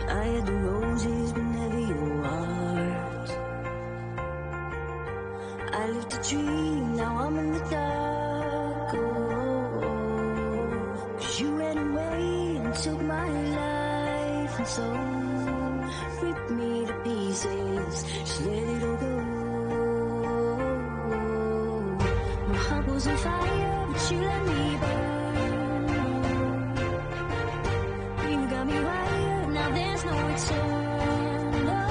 I had the roses, but never your heart. I lived a dream, now I'm in the dark. Oh, 'cause you ran away and took my life, and so ripped me to pieces. Just let it all go. My heart was on fire, but you let me burn. You got me wired, now there's no return. Oh,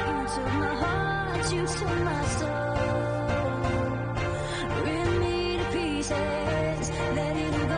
you took my heart, you took my soul. Rip me to pieces, let it all go.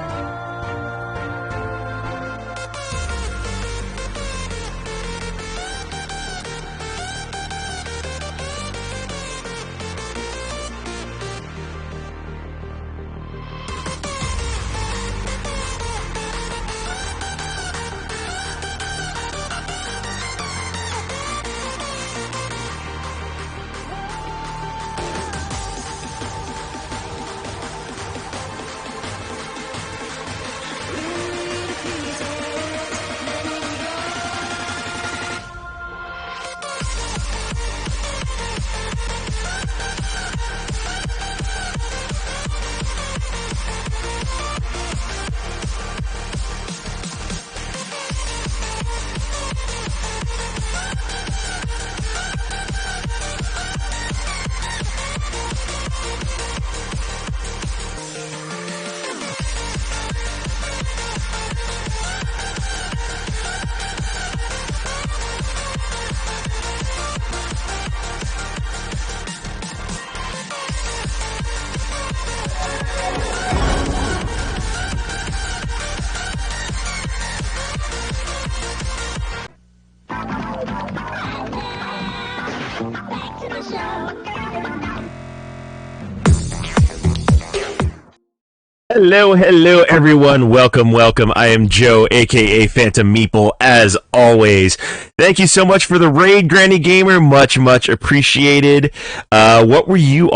Hello, everyone. Welcome. I am Joe, aka Phantom Meeple, as always. Thank you so much for the raid, Granny Gamer. Much appreciated. What were you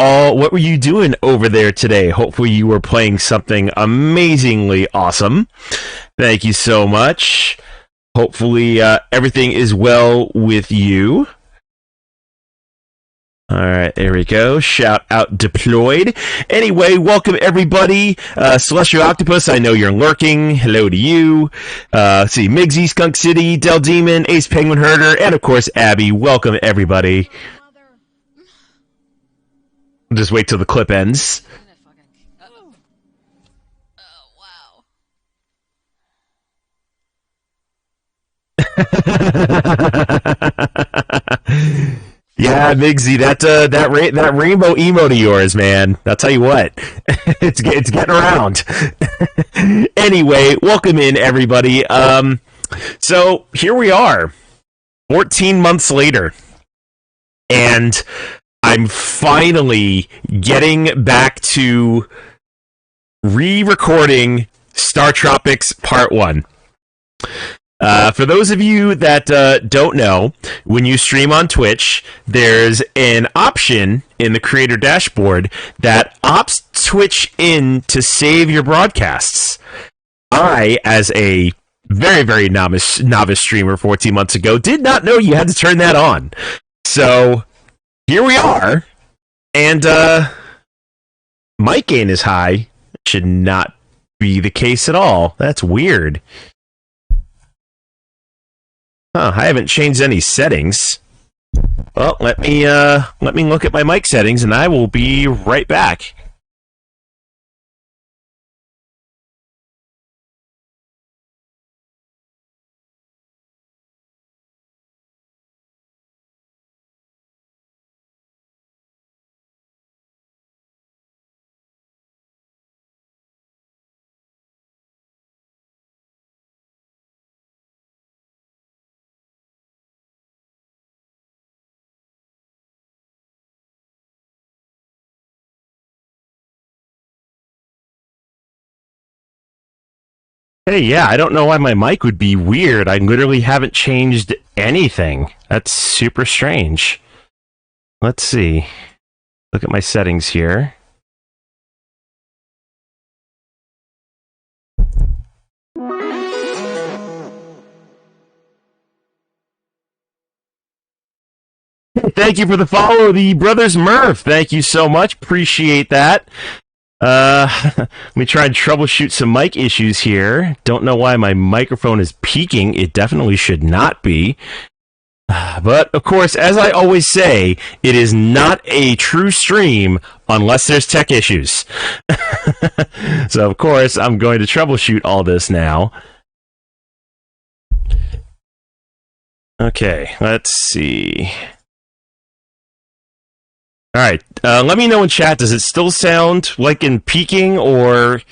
doing over there today? Hopefully you were playing something amazingly awesome. Thank you so much. Hopefully everything is well with you. Alright, there we go. Shout out deployed. Anyway, welcome everybody. Celestial Octopus, I know you're lurking. Hello to you. See, Migsy, Skunk City, Del Demon, Ace Penguin Herder, and of course Abby. Welcome everybody. Just wait till the clip ends. Yeah, Migsy, that rainbow emote of yours, man. I'll tell you what, it's getting around. Anyway, welcome in everybody. So here we are, 14 months later, and I'm finally getting back to re-recording StarTropics Part 1. For those of you that don't know, when you stream on Twitch, there's an option in the creator dashboard that opts Twitch in to save your broadcasts. I, as a very novice streamer 14 months ago, did not know you had to turn that on. So here we are, and mic gain is high. Should not be the case at all. That's weird. Huh, I haven't changed any settings. Well, let me look at my mic settings, and I will be right back. Hey, yeah, I don't know why my mic would be weird. I literally haven't changed anything. That's super strange. Let's see. Look at my settings here. Thank you for the follow, the Brothers Murph. Thank you so much. Appreciate that. Let me try and troubleshoot some mic issues here. Don't know why my microphone is peaking. It definitely should not be. But, of course, as I always say, it is not a true stream unless there's tech issues. So, of course, I'm going to troubleshoot all this now. Okay, let's see. All right, let me know in chat. Does it still sound like in peaking, or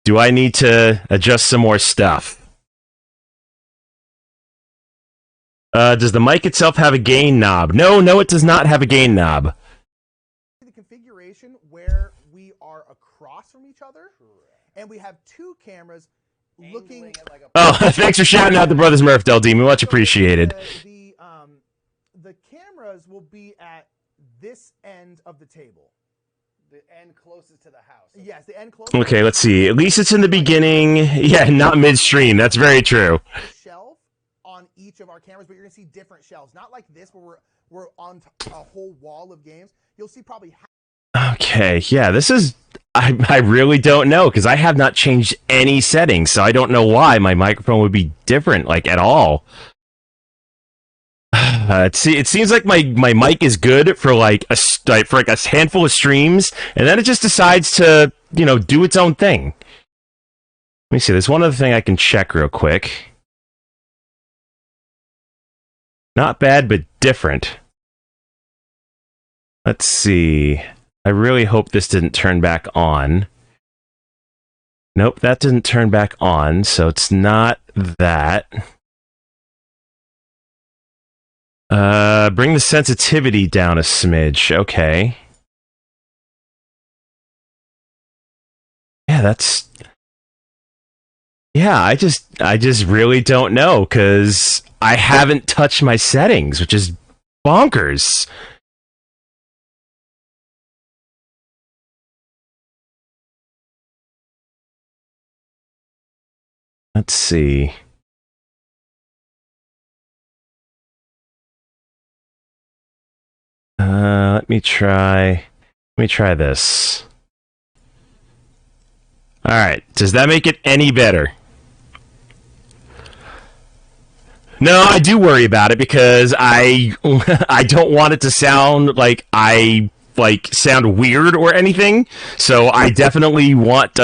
do I need to adjust some more stuff? Does the mic itself have a gain knob? No, it does not have a gain knob. The configuration where we are across from each other, and we have two cameras looking at like a... Oh, thanks for shouting out the Brothers Murph, Del Demon. Much appreciated. The cameras will be at this end of the table. The end closest to the house. Yes, the end closest. Okay, let's see. At least it's in the beginning. Yeah, not midstream. That's very true. Shelf on each of our cameras, but you're gonna see different shelves. Not like this where we're on a whole wall of games. You'll see probably Okay, yeah, this is... I really don't know, because I have not changed any settings, so I don't know why my microphone would be different, like, at all. It seems like my mic is good for like a handful of streams, and then it just decides to, do its own thing. Let me see, there's one other thing I can check real quick. Not bad, but different. Let's see. I really hope this didn't turn back on. Nope, that didn't turn back on, so it's not that. Bring the sensitivity down a smidge. Okay. Yeah, that's... Yeah, I just really don't know, because I haven't touched my settings, which is bonkers. Let's see. Let me try this. All right. Does that make it any better? No, I do worry about it because I don't want it to sound like I sound weird or anything. So I definitely want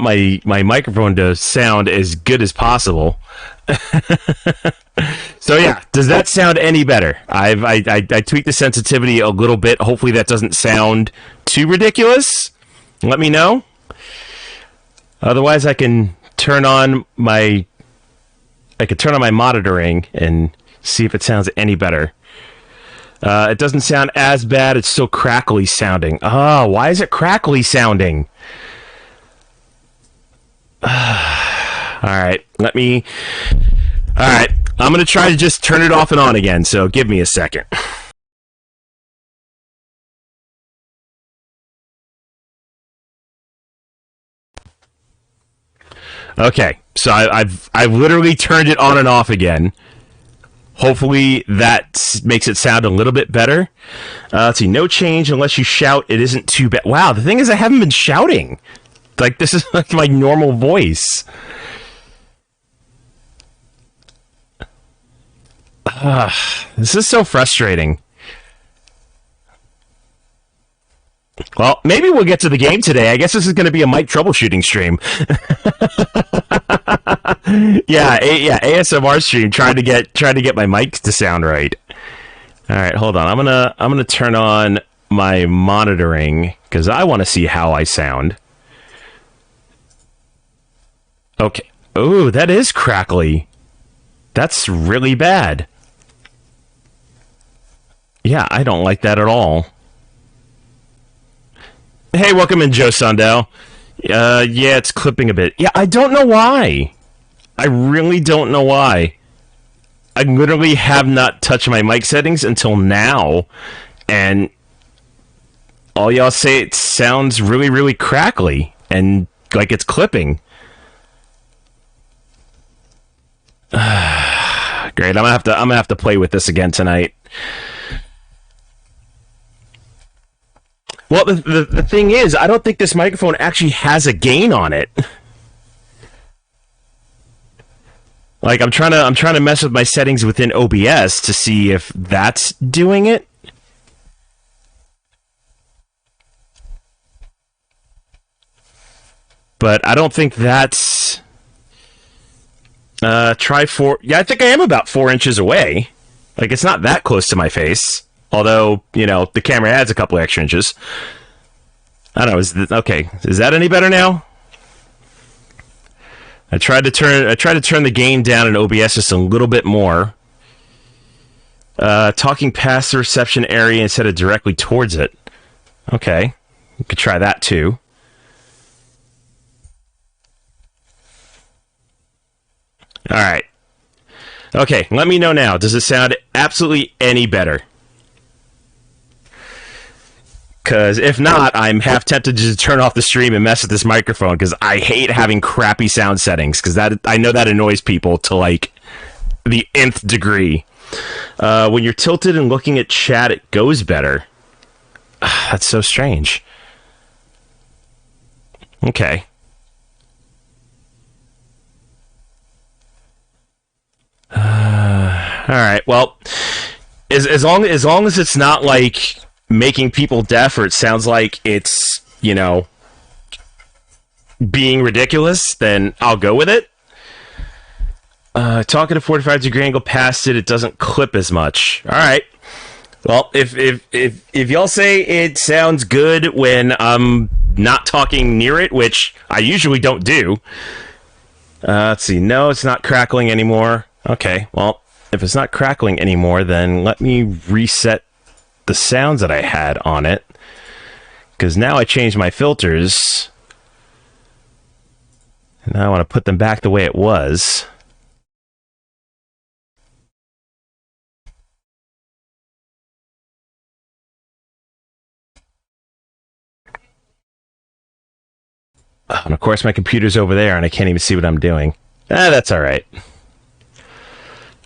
my microphone to sound as good as possible. So yeah, does that sound any better? I tweaked the sensitivity a little bit. Hopefully that doesn't sound too ridiculous. Let me know. Otherwise, I can turn on my monitoring and see if it sounds any better. It doesn't sound as bad. It's still crackly sounding. Oh, why is it crackly sounding? All right, I'm going to try to just turn it off and on again, so give me a second. Okay, so I've literally turned it on and off again. Hopefully that makes it sound a little bit better. Let's see, no change unless you shout. It isn't too bad. Wow, the thing is I haven't been shouting. Like, this is like my normal voice. This is so frustrating. Well, maybe we'll get to the game today. I guess this is going to be a mic troubleshooting stream. yeah, ASMR stream trying to get my mic to sound right. All right, hold on. I'm gonna turn on my monitoring because I want to see how I sound. Okay. Oh, that is crackly. That's really bad. Yeah, I don't like that at all. Hey, welcome in, Joe Sundell. Yeah, it's clipping a bit. Yeah, I don't know why. I really don't know why. I literally have not touched my mic settings until now, and all y'all say it sounds really, really crackly, and like it's clipping. Great. I'm gonna have to play with this again tonight. Well, the thing is, I don't think this microphone actually has a gain on it. Like I'm trying to mess with my settings within OBS to see if that's doing it. But I don't think that's try 4. Yeah, I think I am about 4 inches away. Like it's not that close to my face. Although, you know, the camera adds a couple extra inches. I don't know, okay. Is that any better now? I tried to turn the gain down in OBS just a little bit more. Talking past the reception area instead of directly towards it. Okay. You could try that too. Alright. Okay, let me know now. Does it sound absolutely any better? Because if not, I'm half tempted to just turn off the stream and mess with this microphone, because I hate having crappy sound settings, because I know that annoys people to, like, the nth degree. When you're tilted and looking at chat, it goes better. That's so strange. Okay. Alright, well, as long as it's not, like, making people deaf, or it sounds like it's, you know, being ridiculous, then I'll go with it. Talking to 45-degree angle past it, it doesn't clip as much. Alright. Well, if y'all say it sounds good when I'm not talking near it, which I usually don't do. Let's see. No, it's not crackling anymore. Okay, well, if it's not crackling anymore, then let me reset the sounds that I had on it, because now I changed my filters, and now I want to put them back the way it was. And of course my computer's over there and I can't even see what I'm doing. That's alright.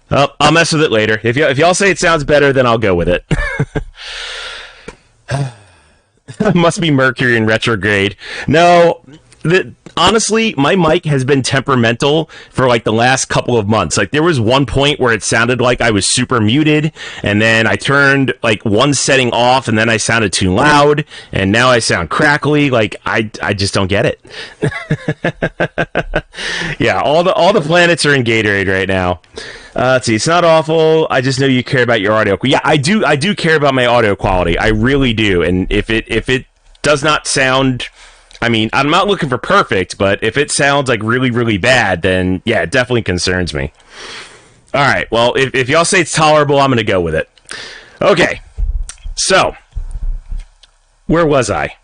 Well, I'll mess with it later. If y'all say it sounds better, then I'll go with it. Must be Mercury in retrograde. No, honestly, my mic has been temperamental for like the last couple of months. Like there was one point where it sounded like I was super muted, and then I turned like one setting off, and then I sounded too loud, and now I sound crackly. Like I just don't get it. Yeah, all the planets are in Gatorade right now. Let's see. It's not awful. I just know you care about your audio. Yeah, I do care about my audio quality. I really do. And if it does not sound, I mean, I'm not looking for perfect, but if it sounds like really, really bad, then yeah, it definitely concerns me. All right. Well, if y'all say it's tolerable, I'm going to go with it. Okay. So, where was I?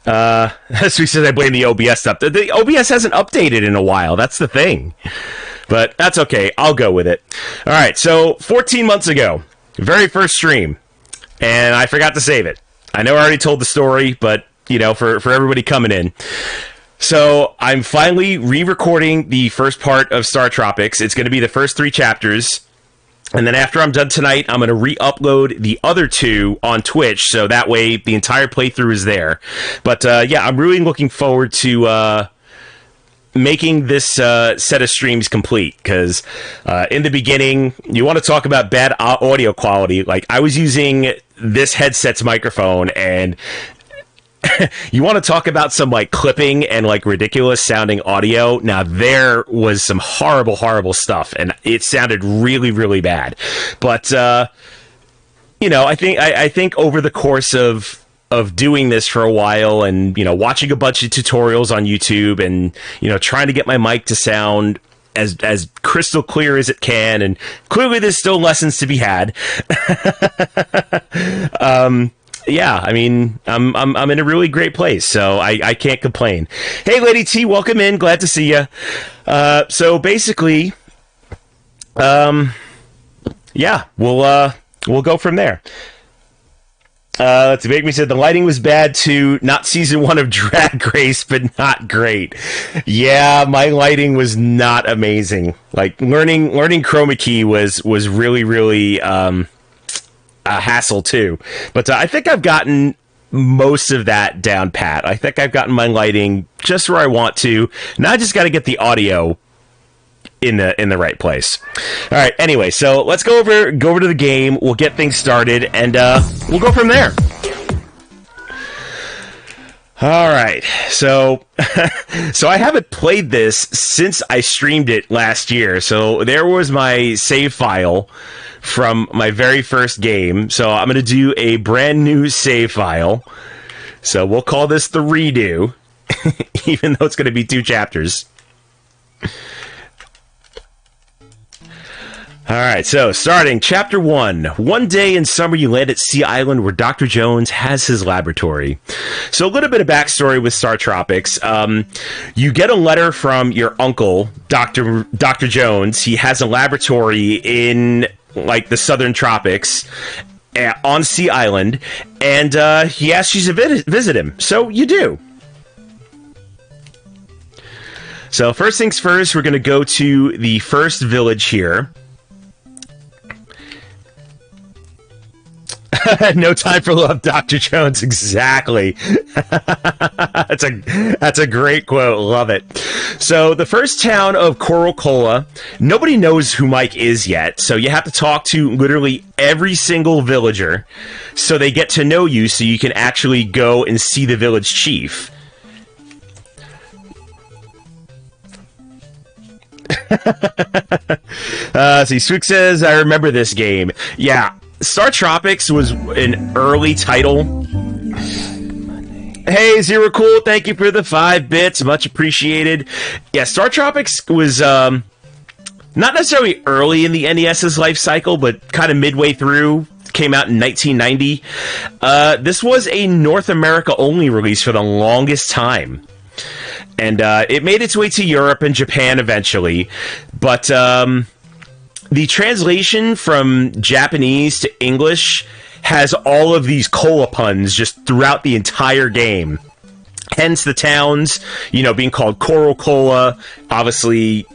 As we said, I blame the OBS stuff. The OBS hasn't updated in a while. That's the thing. But that's okay. I'll go with it. All right. So 14 months ago, very first stream, and I forgot to save it. I know I already told the story, but you know, for everybody coming in. So I'm finally re-recording the first part of StarTropics. It's going to be the first 3 chapters. And then after I'm done tonight, I'm going to re-upload the other 2 on Twitch, so that way the entire playthrough is there. But yeah, I'm really looking forward to making this set of streams complete, because in the beginning, you want to talk about bad audio quality. Like, I was using this headset's microphone, and you want to talk about some like clipping and like ridiculous sounding audio. Now there was some horrible, horrible stuff, and it sounded really, really bad. But you know, I think over the course of doing this for a while, and you know, watching a bunch of tutorials on YouTube, and you know, trying to get my mic to sound as crystal clear as it can, and clearly there's still lessons to be had. Yeah, I mean, I'm in a really great place, so I can't complain. Hey, Lady T, welcome in. Glad to see you. So basically, yeah, we'll go from there. Let's see. Make Me said the lighting was bad too. Not season 1 of Drag Race, but not great. Yeah, my lighting was not amazing. Like learning chroma key was really really a hassle too. But I think I've gotten most of that down pat. I think I've gotten my lighting just where I want to. Now I just got to get the audio in the right place. All right. Anyway, so let's go over to the game. We'll get things started, and we'll go from there. All right. So I haven't played this since I streamed it last year. So there was my save file from my very first game. So I'm going to do a brand new save file. So we'll call this the redo, even though it's going to be 2 chapters. All right, so starting Chapter 1. One day in summer, you land at Sea Island where Dr. Jones has his laboratory. So a little bit of backstory with StarTropics. You get a letter from your uncle, Dr. Jones. He has a laboratory in, like, the southern tropics on Sea Island, and he asks you to visit him. So you do. So first things first, we're going to go to the first village here. No time for love, Dr. Jones. Exactly. That's a great quote. Love it. So the first town of Coral Cola, nobody knows who Mike is yet. So you have to talk to literally every single villager so they get to know you so you can actually go and see the village chief. See, Swook says, I remember this game. Yeah. StarTropics was an early title. Hey, Zero Cool, thank you for the 5 bits. Much appreciated. Yeah, StarTropics was not necessarily early in the NES's life cycle, but kind of midway through. Came out in 1990. This was a North America only release for the longest time. And it made its way to Europe and Japan eventually. But the translation from Japanese to English has all of these cola puns just throughout the entire game. Hence the towns, being called Coral Cola. Obviously,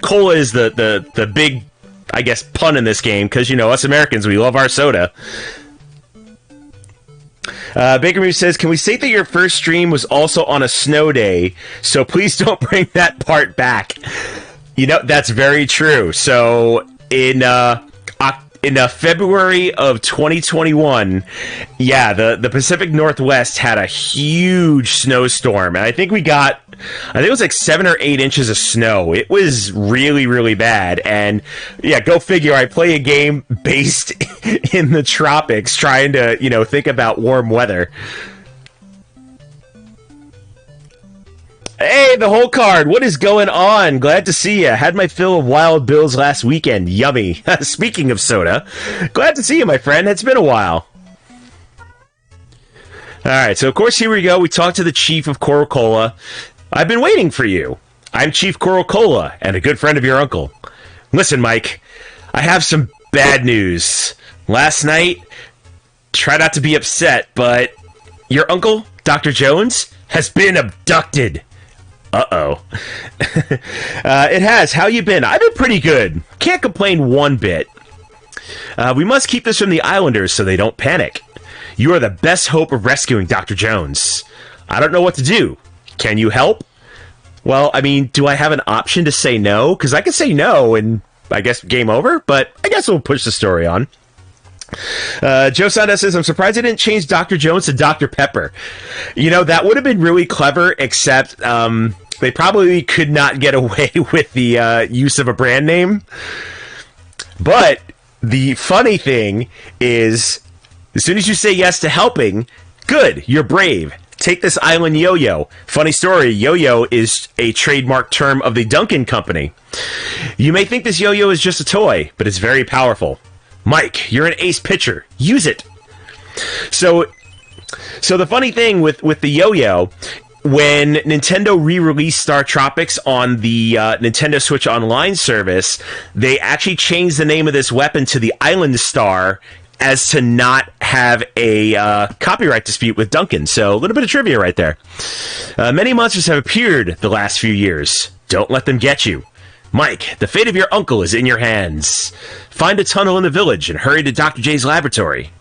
cola is the big, I guess, pun in this game because, us Americans, we love our soda. Baker Moose says, can we state that your first stream was also on a snow day? So please don't bring that part back. That's very true. So in February of 2021, yeah, the Pacific Northwest had a huge snowstorm, and I think it was like 7 or 8 inches of snow. It was really, really bad. And yeah, go figure. I play a game based in the tropics, trying to think about warm weather. Hey, the whole card. What is going on? Glad to see you. Had my fill of Wild Bills last weekend. Yummy. Speaking of soda, glad to see you, my friend. It's been a while. All right, so of course, here we go. We talked to the chief of Coral Cola. I've been waiting for you. I'm Chief Coral Cola and a good friend of your uncle. Listen, Mike, I have some bad news. Last night, try not to be upset, but your uncle, Dr. Jones, has been abducted. Uh-oh. It has. How you been? I've been pretty good. Can't complain one bit. We must keep this from the Islanders so they don't panic. You are the best hope of rescuing Dr. Jones. I don't know what to do. Can you help? Well, I mean, do I have an option to say no? Because I could say no and I guess game over, but I guess we'll push the story on. Joe Sanda says, I'm surprised they didn't change Dr. Jones to Dr. Pepper. That would have been really clever, except they probably could not get away with the use of a brand name. But the funny thing is, as soon as you say yes to helping, good, you're brave. Take this island yo-yo. Funny story, yo-yo is a trademark term of the Duncan Company. You may think this yo-yo is just a toy, but it's very powerful. Mike, you're an ace pitcher. Use it. So the funny thing with the yo-yo, when Nintendo re-released StarTropics on the Nintendo Switch Online service, they actually changed the name of this weapon to the Island Star as to not have a copyright dispute with Duncan. So a little bit of trivia right there. Many monsters have appeared the last few years. Don't let them get you. Mike, the fate of your uncle is in your hands. Find a tunnel in the village and hurry to Dr. J's laboratory.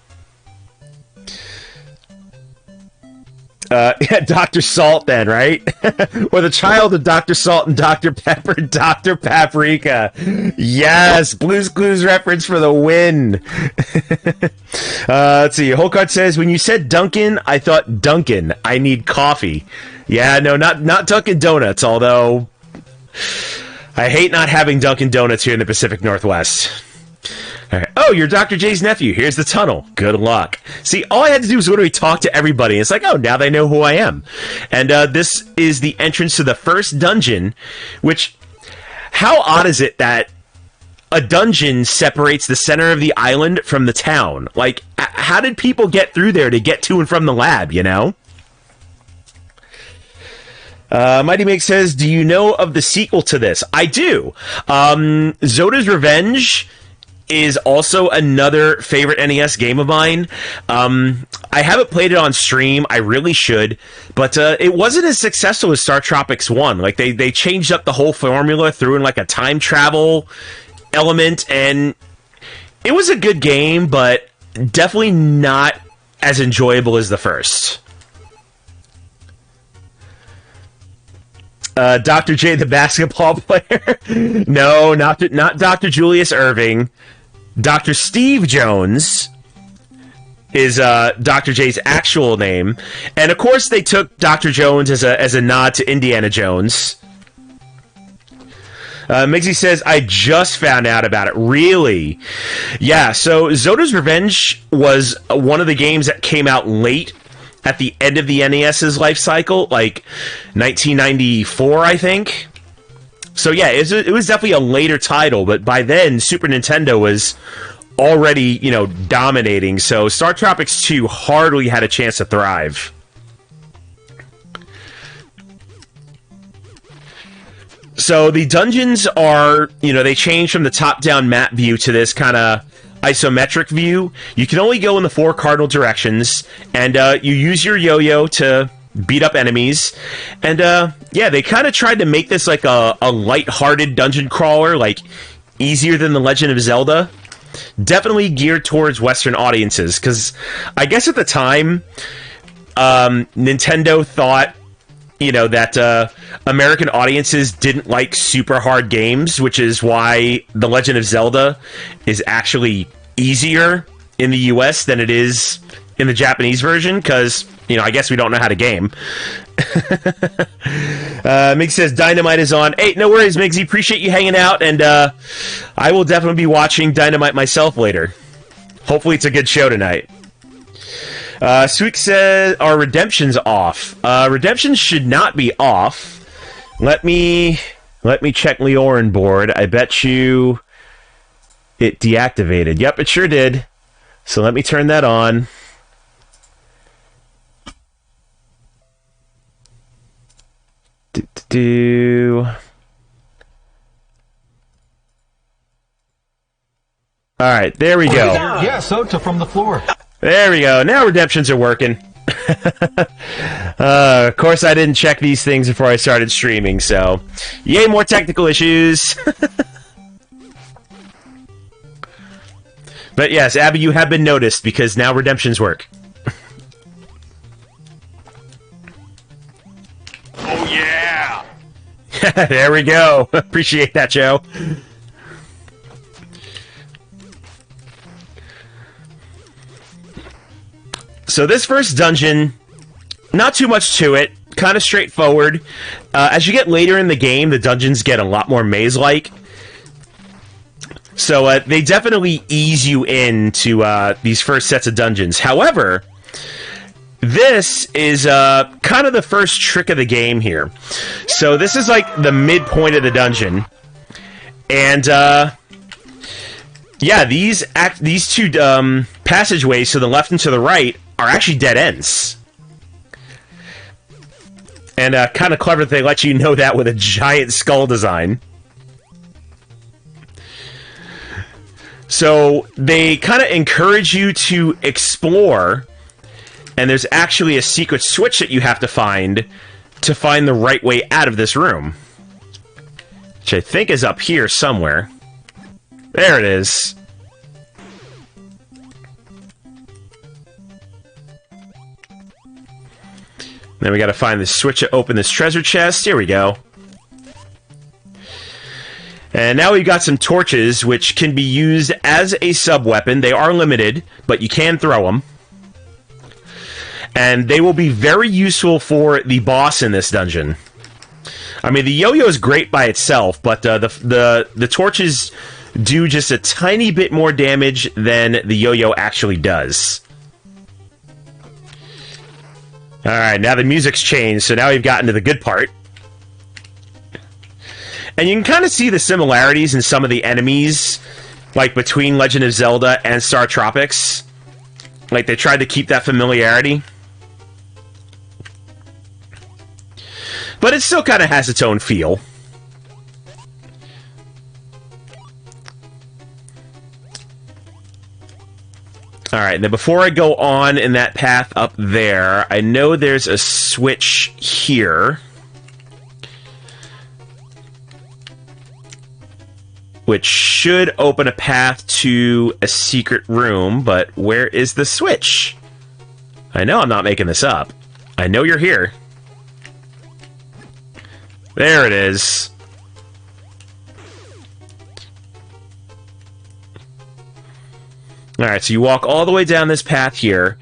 Yeah, Dr. Salt then, right? Or the child of Dr. Salt and Dr. Pepper, Dr. Paprika. Yes, Blue's Clues reference for the win. Let's see. Holcart says, when you said Duncan, I thought Duncan. I need coffee. Yeah, no, not Dunkin' Donuts, although I hate not having Dunkin' Donuts here in the Pacific Northwest. All right. Oh, you're Dr. J's nephew. Here's the tunnel. Good luck. See, all I had to do was literally talk to everybody. It's like, oh, now they know who I am. And this is the entrance to the first dungeon, which, how odd is it that a dungeon separates the center of the island from the town? Like, how did people get through there to get to and from the lab, you know? Mighty Meg says, do you know of the sequel to this? I do. Zoda's Revenge is also another favorite NES game of mine. I haven't played it on stream. I really should. But it wasn't as successful as StarTropics 1. Like, they changed up the whole formula, threw in, like, a time travel element, and it was a good game, but definitely not as enjoyable as the first. Dr. J, the basketball player? No, not Dr. Julius Irving. Dr. Steve Jones is Dr. J's actual name. And, of course, they took Dr. Jones as a nod to Indiana Jones. Mixie says, I just found out about it. Really? Yeah, so Zoda's Revenge was one of the games that came out late at the end of the NES's life cycle, like 1994, I think. So yeah, it was definitely a later title, but by then, Super Nintendo was already, dominating, so StarTropics 2 hardly had a chance to thrive. So the dungeons are, they change from the top-down map view to this kind of isometric view. You can only go in the 4 cardinal directions, and you use your yo-yo to beat up enemies. And yeah, they kind of tried to make this like a light-hearted dungeon crawler, like easier than The Legend of Zelda. Definitely geared towards Western audiences, because I guess at the time, Nintendo thought that American audiences didn't like super hard games, which is why The Legend of Zelda is actually easier in the US than it is in the Japanese version, because, I guess we don't know how to game. Migs says, Dynamite is on. Hey, no worries, Migsy. Appreciate you hanging out, and I will definitely be watching Dynamite myself later. Hopefully it's a good show tonight. Sweek says, are redemptions off? Redemptions should not be off. Let me check Leorin board. I bet you it deactivated. Yep, it sure did. So let me turn that on. Alright, there we go. Yeah, Sota from the floor. There we go. Now redemptions are working. Of course, I didn't check these things before I started streaming, so yay, more technical issues. But yes, Abby, you have been noticed because now redemptions work. Oh, yeah! There we go. Appreciate that, Joe. So this first dungeon, not too much to it, kind of straightforward. As you get later in the game, the dungeons get a lot more maze-like. So they definitely ease you into these first sets of dungeons. However, this is kind of the first trick of the game here. So this is like the midpoint of the dungeon. And yeah, these two passageways to the left and to the right are actually dead ends. And kind of clever that they let you know that with a giant skull design. So they kind of encourage you to explore, and there's actually a secret switch that you have to find the right way out of this room. Which I think is up here somewhere. There it is. Then we gotta find the switch to open this treasure chest. Here we go. And now we've got some torches, which can be used as a sub-weapon. They are limited, but you can throw them. And they will be very useful for the boss in this dungeon. I mean, the yo-yo is great by itself, but the torches do just a tiny bit more damage than the yo-yo actually does. Alright, now the music's changed, so now we've gotten to the good part. And you can kind of see the similarities in some of the enemies, like between Legend of Zelda and StarTropics. Like, they tried to keep that familiarity. But it still kind of has its own feel. Alright, now before I go on in that path up there, I know there's a switch here. Which should open a path to a secret room, but where is the switch? I know I'm not making this up. I know you're here. There it is. Alright, so you walk all the way down this path here,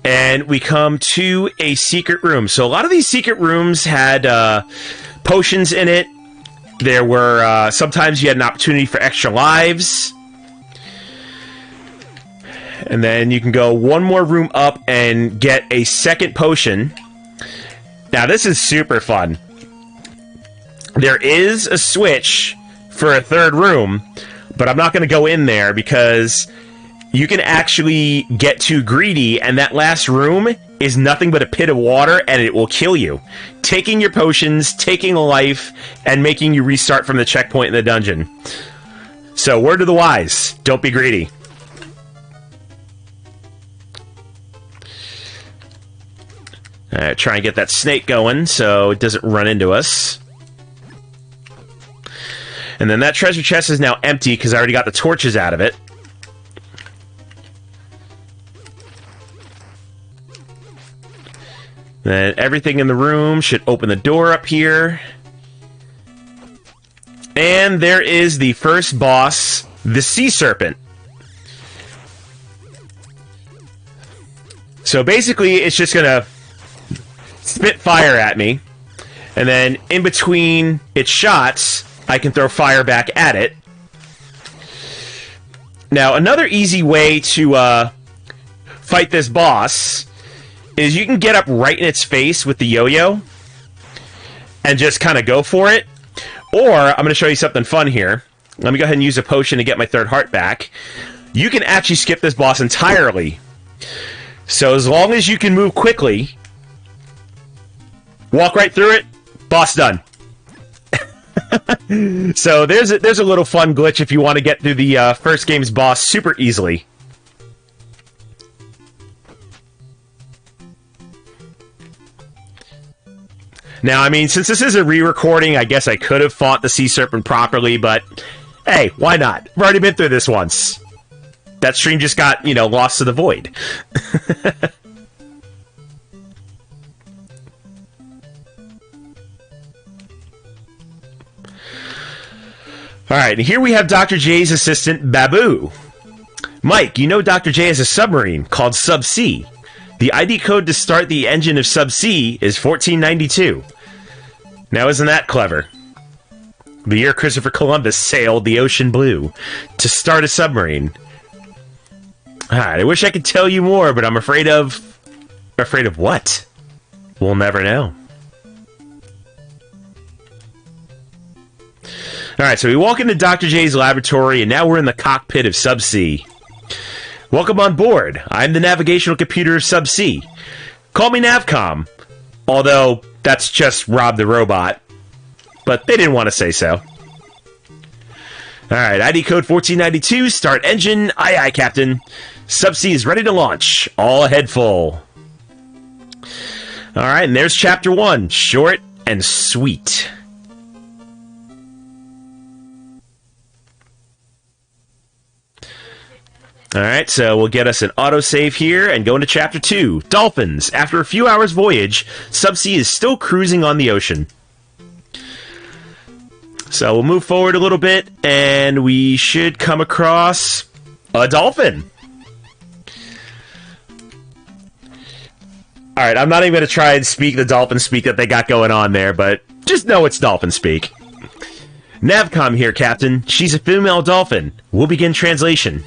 and we come to a secret room. So a lot of these secret rooms had potions in it. There were, sometimes you had an opportunity for extra lives. And then you can go one more room up and get a second potion. Now, this is super fun. There is a switch for a third room, but I'm not going to go in there because you can actually get too greedy, and that last room is nothing but a pit of water, and it will kill you. Taking your potions, taking a life, and making you restart from the checkpoint in the dungeon. So, word to the wise, don't be greedy. Alright, try and get that snake going so it doesn't run into us. And then that treasure chest is now empty because I already got the torches out of it. Then everything in the room should open the door up here. And there is the first boss, the sea serpent. So basically, it's just gonna spit fire at me. And then in between its shots, I can throw fire back at it. Now, another easy way to fight this boss is you can get up right in its face with the yo-yo and just kind of go for it. Or, I'm going to show you something fun here. Let me go ahead and use a potion to get my third heart back. You can actually skip this boss entirely. So as long as you can move quickly, walk right through it, boss done. So there's a little fun glitch if you want to get through the first game's boss super easily. Now, I mean, since this is a re-recording, I guess I could have fought the sea serpent properly, but hey, why not? I've already been through this once. That stream just got, you know, lost to the void. Alright, and here we have Dr. J's assistant, Babu. Mike, you know Dr. J has a submarine called Sub-C. The ID code to start the engine of Sub-C is 1492. Now isn't that clever? The year Christopher Columbus sailed the ocean blue to start a submarine. Alright, I wish I could tell you more, but I'm afraid of... Afraid of what? We'll never know. Alright, so we walk into Dr. J's laboratory, and now we're in the cockpit of Sub-C. Welcome on board. I'm the navigational computer of Sub-C. Call me Navcom. Although, that's just Rob the Robot. But they didn't want to say so. Alright, ID code 1492, start engine, aye aye Captain. Subsea is ready to launch, all ahead full. Alright, and there's chapter 1, short and sweet. Alright, so we'll get us an autosave here and go into chapter 2, Dolphins. After a few hours voyage, Subsea is still cruising on the ocean. So we'll move forward a little bit, and we should come across a dolphin. Alright, I'm not even going to try and speak the dolphin speak that they got going on there, but just know it's dolphin speak. Navcom here, Captain. She's a female dolphin. We'll begin translation.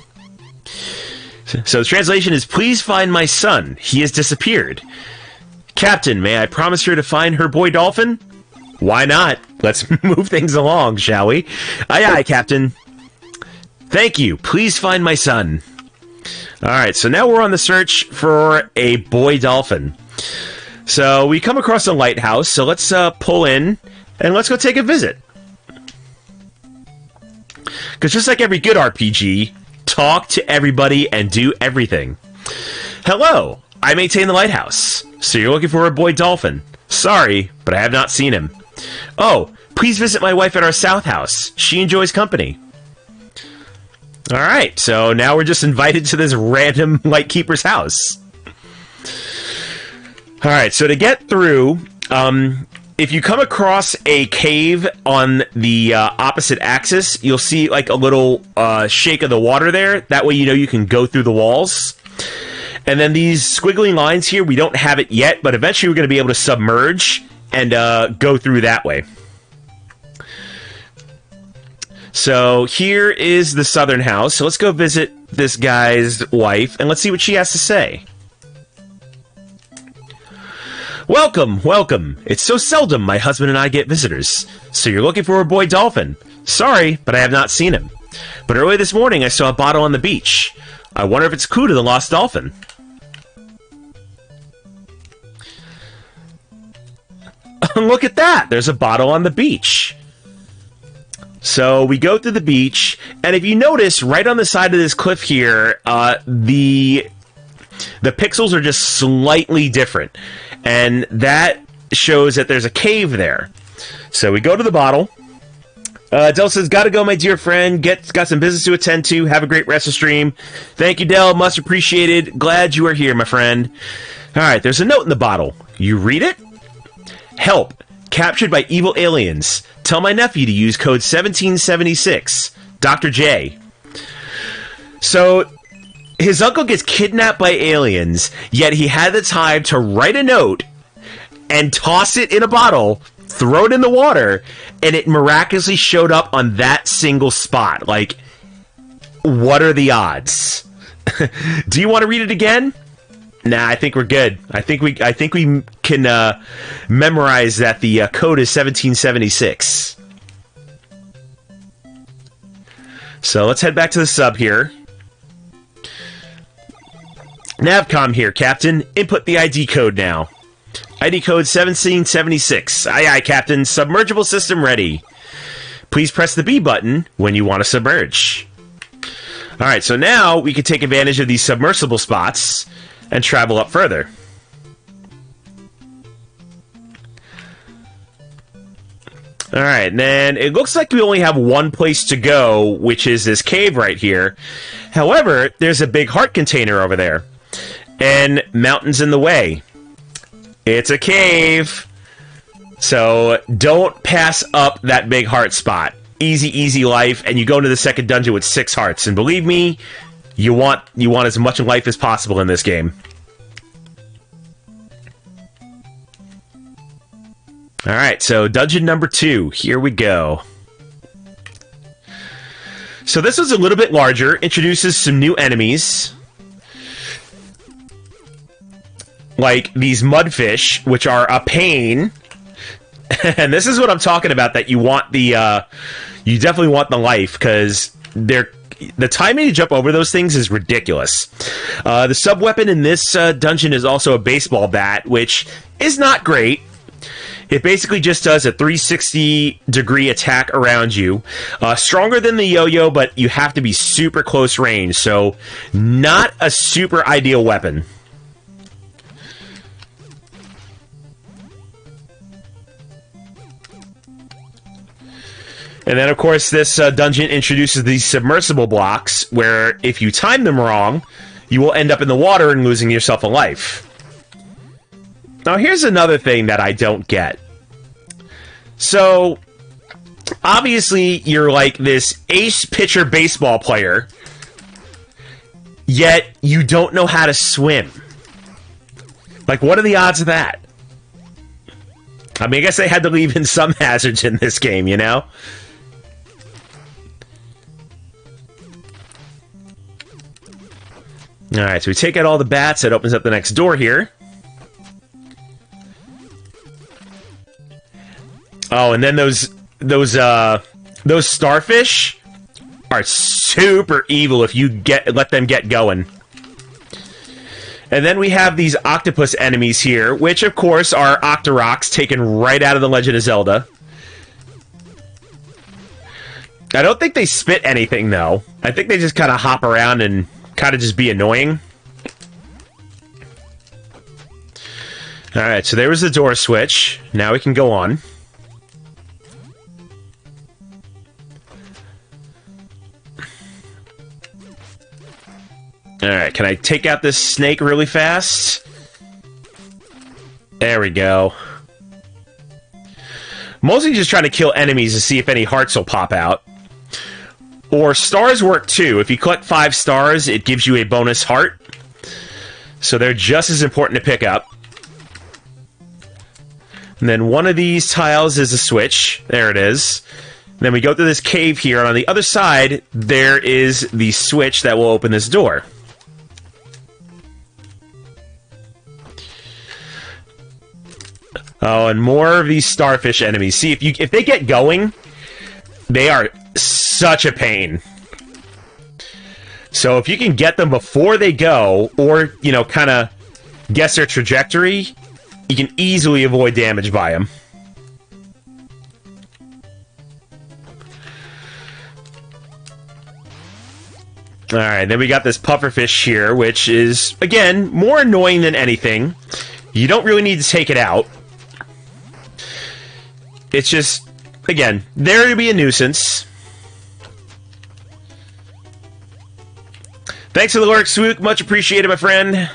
So the translation is, please find my son. He has disappeared. Captain, may I promise her to find her boy dolphin? Why not? Let's move things along, shall we? Aye, aye, Captain. Thank you. Please find my son. Alright, so now we're on the search for a boy dolphin. So we come across a lighthouse, so let's pull in and let's go take a visit. Because just like every good RPG, talk to everybody and do everything. Hello, I maintain the lighthouse. So you're looking for a boy dolphin. Sorry, but I have not seen him. Oh, please visit my wife at our south house. She enjoys company. Alright, so now we're just invited to this random lightkeeper's house. Alright, so to get through, if you come across a cave on the opposite axis, you'll see like a little shake of the water there. That way you know you can go through the walls. And then these squiggly lines here, we don't have it yet, but eventually we're going to be able to submerge and go through that way. So here is the southern house. So let's go visit this guy's wife, and let's see what she has to say. Welcome, welcome. It's so seldom my husband and I get visitors. So you're looking for a boy dolphin. Sorry, but I have not seen him. But early this morning I saw a bottle on the beach. I wonder if it's a clue to the lost dolphin. Look at that! There's a bottle on the beach. So we go to the beach, and if you notice, right on the side of this cliff here, the pixels are just slightly different. And that shows that there's a cave there. So we go to the bottle. Del says, gotta go, my dear friend. Got some business to attend to. Have a great rest of the stream. Thank you, Del. Much appreciated. Glad you are here, my friend. Alright, there's a note in the bottle. You read it? Help. Captured by evil aliens. Tell my nephew to use code 1776. Dr. J. So, his uncle gets kidnapped by aliens, yet he had the time to write a note and toss it in a bottle, throw it in the water, and it miraculously showed up on that single spot. Like, what are the odds? Do you want to read it again? Nah, I think we're good. I think we can memorize that the code is 1776. So let's head back to the sub here. Navcom here, Captain. Input the ID code now. ID code 1776. Aye, aye, Captain. Submergible system ready. Please press the B button when you want to submerge. Alright, so now we can take advantage of these submersible spots and travel up further. Alright, and then it looks like we only have one place to go, which is this cave right here. However, there's a big heart container over there. And mountains in the way. It's a cave. So don't pass up that big heart spot. Easy, easy life, and you go into the second dungeon with 6 hearts. And believe me, you want as much life as possible in this game. Alright, so dungeon number 2. Here we go. So this was a little bit larger. Introduces some new enemies. Like these mudfish, which are a pain. And this is what I'm talking about, that you want the, you definitely want the life, because the timing to jump over those things is ridiculous. The sub-weapon in this dungeon is also a baseball bat, which is not great. It basically just does a 360-degree attack around you. Stronger than the yo-yo, but you have to be super close range, so not a super ideal weapon. And then, of course, this dungeon introduces these submersible blocks, where if you time them wrong, you will end up in the water and losing yourself a life. Now, here's another thing that I don't get. So, obviously, you're like this ace pitcher baseball player, yet you don't know how to swim. Like, what are the odds of that? I mean, I guess they had to leave in some hazards in this game, you know? Alright, so we take out all the bats. That opens up the next door here. Oh, and then those starfish are super evil if you let them get going. And then we have these octopus enemies here, which of course are Octoroks taken right out of The Legend of Zelda. I don't think they spit anything though. I think they just kind of hop around and kind of just be annoying. Alright, so there was the door switch. Now we can go on. Alright, can I take out this snake really fast? There we go. Mostly just trying to kill enemies to see if any hearts will pop out. Or stars work too. If you collect 5 stars, it gives you a bonus heart. So they're just as important to pick up. And then one of these tiles is a switch. There it is. Then we go through this cave here, and on the other side, there is the switch that will open this door. Oh, and more of these starfish enemies. See, if they get going, they are such a pain. So if you can get them before they go, or, you know, kind of guess their trajectory, you can easily avoid damage by them. Alright, then we got this pufferfish here, which is, again, more annoying than anything. You don't really need to take it out. It's just, again, there to be a nuisance. Thanks for the lurk, Swook. Much appreciated, my friend.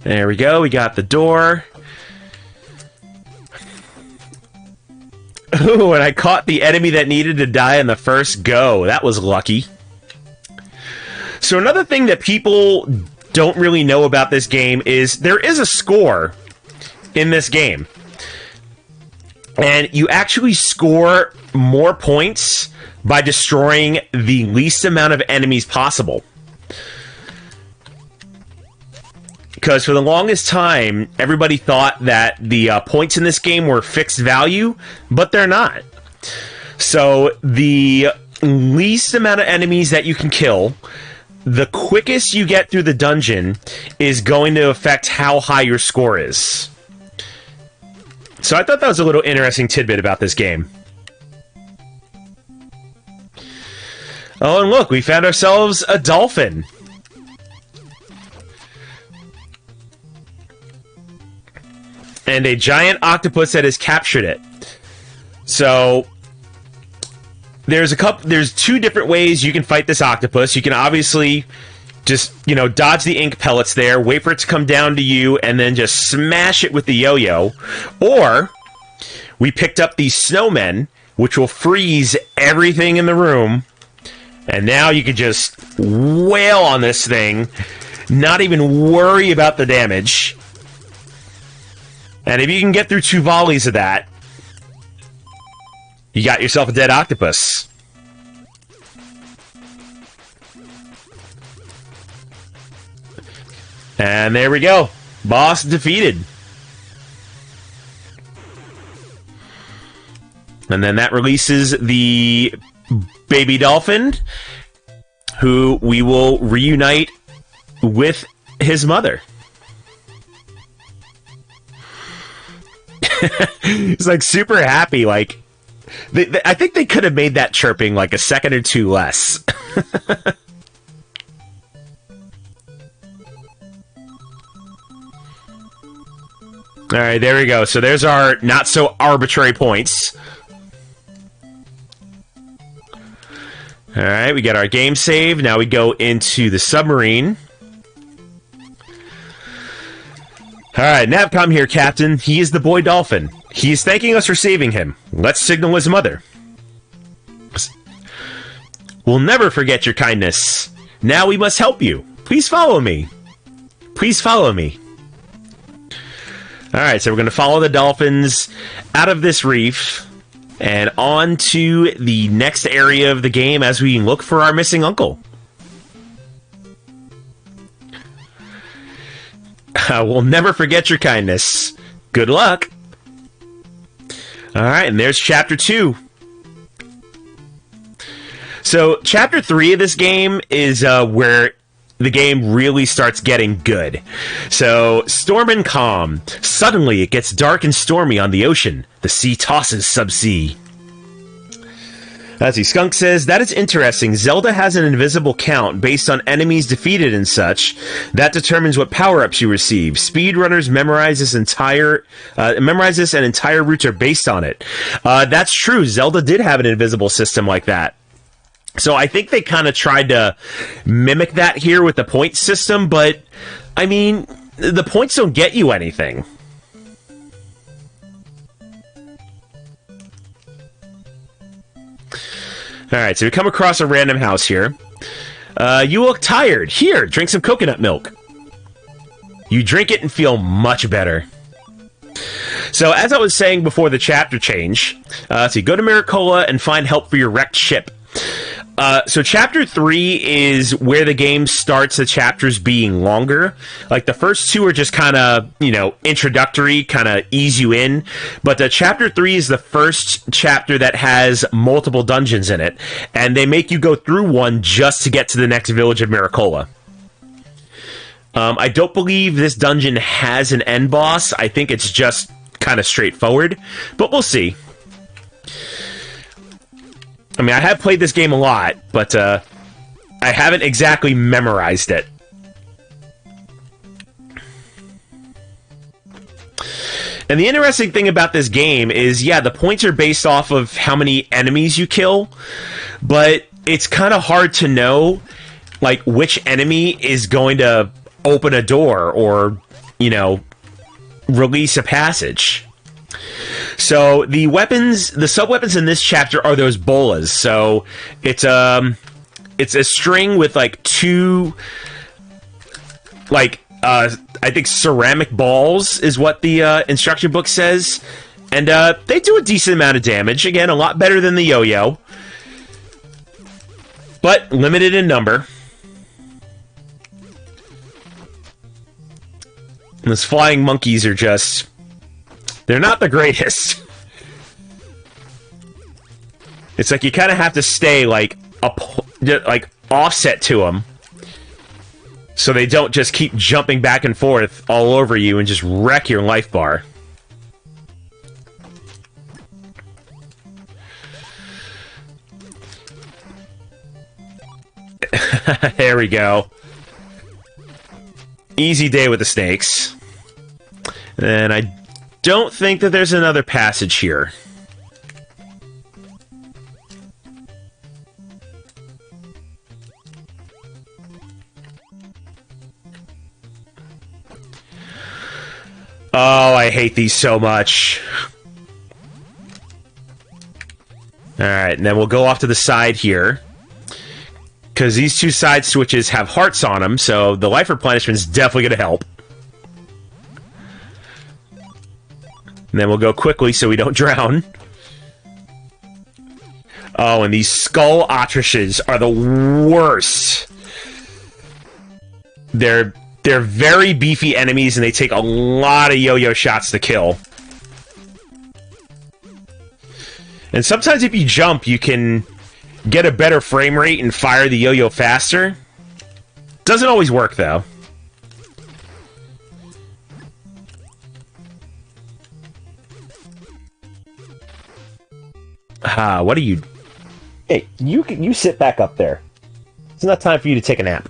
There we go. We got the door. Ooh, and I caught the enemy that needed to die in the first go. That was lucky. So another thing that people don't really know about this game is there is a score in this game. And you actually score more points by destroying the least amount of enemies possible. Because for the longest time, everybody thought that the points in this game were fixed value, but they're not. So the least amount of enemies that you can kill, the quickest you get through the dungeon, is going to affect how high your score is. So I thought that was a little interesting tidbit about this game. Oh, and look, we found ourselves a dolphin. And a giant octopus that has captured it. So there's 2 different ways you can fight this octopus. You can obviously just, you know, dodge the ink pellets there, wait for it to come down to you, and then just smash it with the yo-yo. Or we picked up these snowmen, which will freeze everything in the room. And now you can just wail on this thing, not even worry about the damage. And if you can get through 2 volleys of that, you got yourself a dead octopus. And there we go. Boss defeated. And then that releases the baby dolphin, who we will reunite with his mother. He's like super happy. Like, I think they could have made that chirping like a second or two less. All right, there we go. So there's our not so arbitrary points. All right, we got our game save. Now we go into the submarine. All right, Navcom here, Captain. He is the boy dolphin. He is thanking us for saving him. Let's signal his mother. We'll never forget your kindness. Now we must help you. Please follow me. Please follow me. All right, so we're going to follow the dolphins out of this reef and on to the next area of the game as we look for our missing uncle. We'll never forget your kindness. Good luck. All right, and there's Chapter 2. So, Chapter 3 of this game is where the game really starts getting good. So, storm and calm. Suddenly, it gets dark and stormy on the ocean. The sea tosses subsea. Let's see, Skunk says, that is interesting. Zelda has an invisible count based on enemies defeated and such. That determines what power-ups you receive. Speedrunners memorize this and entire routes are based on it. That's true. Zelda did have an invisible system like that. So I think they kind of tried to mimic that here with the point system, but, I mean, the points don't get you anything. Alright, so we come across a random house here. You look tired. Here, drink some coconut milk. You drink it and feel much better. So, as I was saying before the chapter change, so you go to Miracola and find help for your wrecked ship. So Chapter 3 is where the game starts the chapters being longer. Like, the first two are just kind of, introductory, kind of ease you in. But Chapter 3 is the first chapter that has multiple dungeons in it. And they make you go through one just to get to the next village of Miracola. I don't believe this dungeon has an end boss. I think it's just kind of straightforward. But we'll see. I mean, I have played this game a lot, but I haven't exactly memorized it. And the interesting thing about this game is, yeah, the points are based off of how many enemies you kill, but it's kind of hard to know, like, which enemy is going to open a door or, release a passage. So the weapons, the sub-weapons in this chapter are those bolas. So it's a string with like two, like I think ceramic balls is what the instruction book says, and they do a decent amount of damage. Again, a lot better than the yo-yo, but limited in number. And those flying monkeys are just. They're not the greatest. It's like you kind of have to stay like offset to them, so they don't just keep jumping back and forth all over you and just wreck your life bar. There we go. Easy day with the snakes. And I don't think that there's another passage here. Oh, I hate these so much. Alright, and then we'll go off to the side here. Because these two side switches have hearts on them, so the life replenishment is definitely going to help. And then we'll go quickly so we don't drown. Oh, and these skull ostriches are the worst. They're very beefy enemies, and they take a lot of yo-yo shots to kill. And sometimes if you jump, you can get a better frame rate and fire the yo-yo faster. Doesn't always work, though. What are you... Hey, you sit back up there. It's not time for you to take a nap.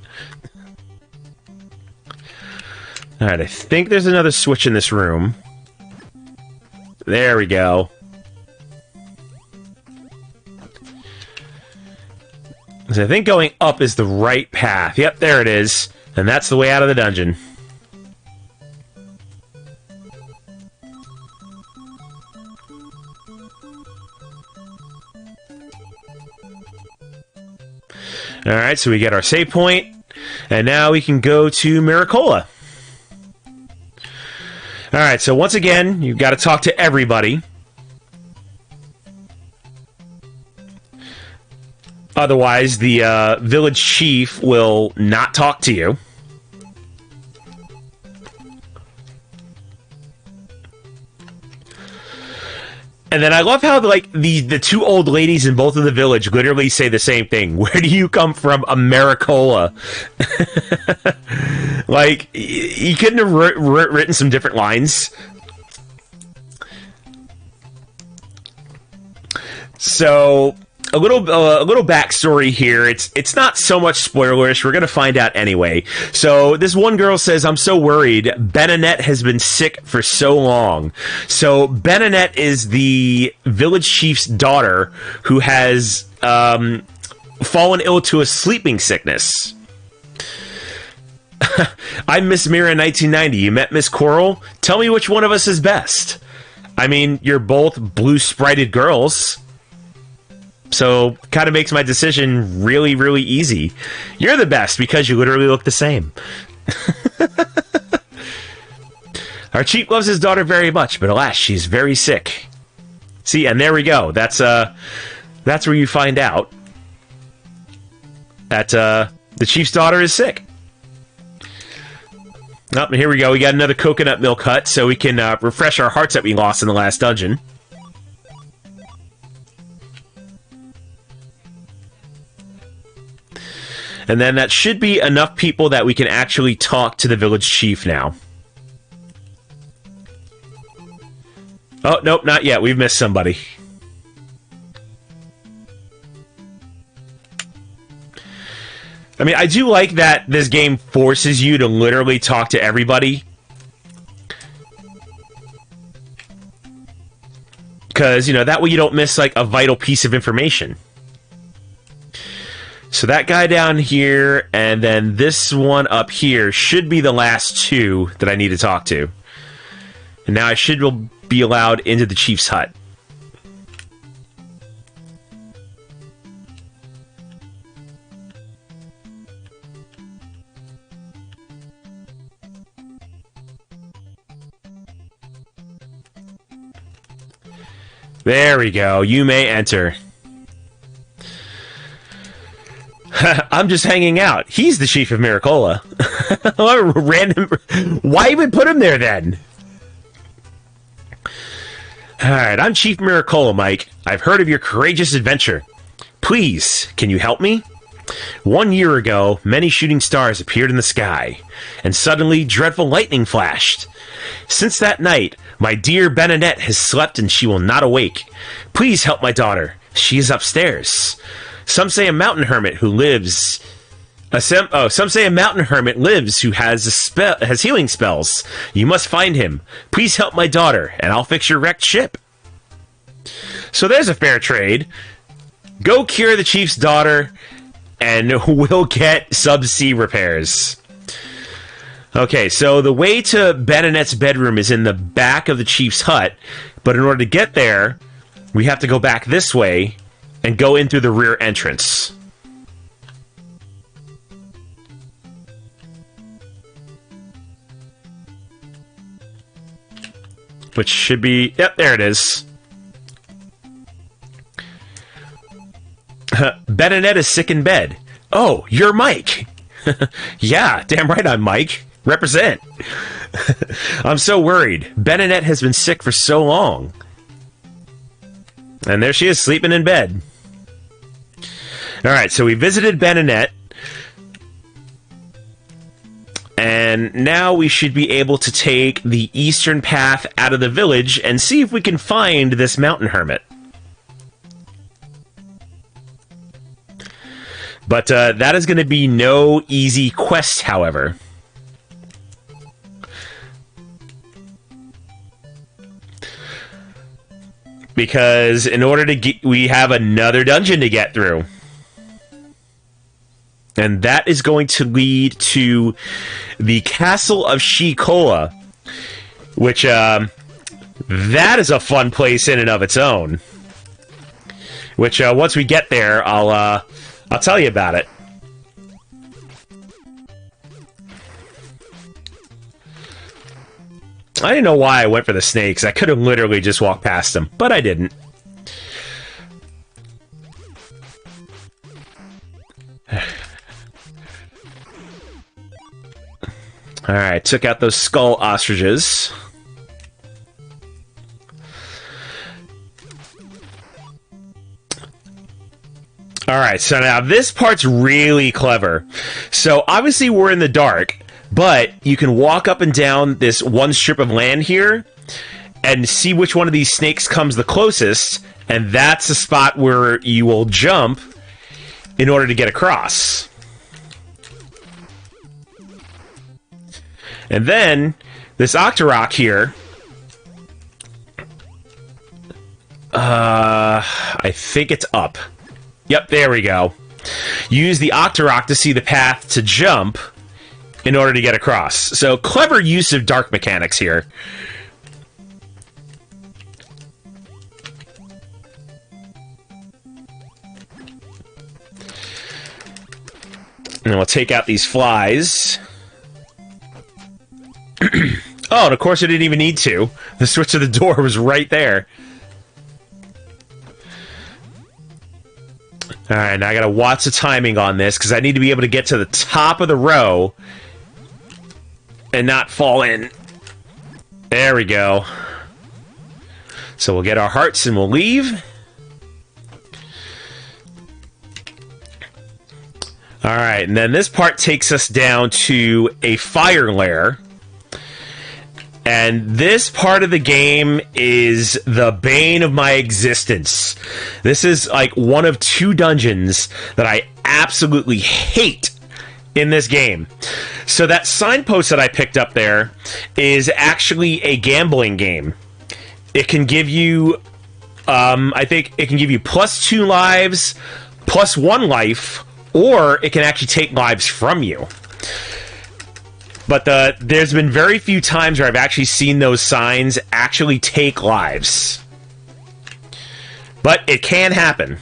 Alright, I think there's another switch in this room. There we go. So I think going up is the right path. Yep, there it is. And that's the way out of the dungeon. Alright, so we get our save point. And now we can go to Miracola. Alright, so once again, you've got to talk to everybody. Otherwise, the village chief will not talk to you. And then I love how, like, the two old ladies in both of the village literally say the same thing. Where do you come from, Americola? Like, you couldn't have written some different lines. So... A little backstory here. It's not so much spoilers. We're gonna find out anyway. So this one girl says, "I'm so worried. Benonette has been sick for so long." So Benonette is the village chief's daughter who has fallen ill to a sleeping sickness. I'm Miss Mira 1990. You met Miss Coral? Tell me which one of us is best. I mean, you're both blue-sprited girls. So, kind of makes my decision really, really easy. You're the best because you literally look the same. Our chief loves his daughter very much, but alas, she's very sick. See, and there we go. That's where you find out that the chief's daughter is sick. Oh, and here we go. We got another coconut milk hut, so we can refresh our hearts that we lost in the last dungeon. And then that should be enough people that we can actually talk to the village chief now. Oh, nope, not yet. We've missed somebody. I mean, I do like that this game forces you to literally talk to everybody. Because, you know, that way you don't miss, like, a vital piece of information. So that guy down here, and then this one up here should be the last two that I need to talk to. And now I should be allowed into the chief's hut. There we go. You may enter. I'm just hanging out. He's the chief of Miracola. Random. Why even put him there then? Alright, I'm Chief Miracola, Mike. I've heard of your courageous adventure. Please, can you help me? 1 year ago, many shooting stars appeared in the sky, and suddenly dreadful lightning flashed. Since that night, my dear Benonette has slept and she will not awake. Please help my daughter. She is upstairs. Some say a mountain hermit who lives. Some say a mountain hermit lives who has healing spells. You must find him. Please help my daughter, and I'll fix your wrecked ship. So there's a fair trade. Go cure the chief's daughter, and we'll get subsea repairs. Okay, so the way to Benonette's bedroom is in the back of the chief's hut, but in order to get there, we have to go back this way and go in through the rear entrance. Which should be... Yep, there it is. Benonette is sick in bed. Oh, you're Mike. Yeah, damn right I'm Mike. Represent. I'm so worried. Benonette has been sick for so long. And there she is, sleeping in bed. Alright, so we visited Benonette. And now we should be able to take the eastern path out of the village and see if we can find this mountain hermit. But that is going to be no easy quest, however. Because in order to get, we have another dungeon to get through. And that is going to lead to the Castle of Shikola, which, that is a fun place in and of its own. Which, once we get there, I'll tell you about it. I didn't know why I went for the snakes. I could have literally just walked past them, but I didn't. Alright, took out those skull ostriches. Alright, so now this part's really clever. So obviously we're in the dark, but you can walk up and down this one strip of land here and see which one of these snakes comes the closest, and that's the spot where you will jump in order to get across. And then, this Octorok here, I think it's up. Yep, there we go. Use the Octorok to see the path to jump in order to get across. So, clever use of dark mechanics here. And we'll take out these flies. Oh, and of course I didn't even need to. The switch to the door was right there. Alright, now I gotta watch the timing on this, because I need to be able to get to the top of the row and not fall in. There we go. So we'll get our hearts and we'll leave. Alright, and then this part takes us down to a fire lair. And this part of the game is the bane of my existence. This is like one of two dungeons that I absolutely hate in this game. So that signpost that I picked up there is actually a gambling game. It can give you, I think it can give you +2 lives, +1 life, or it can actually take lives from you. But there's been very few times where I've actually seen those signs actually take lives. But it can happen.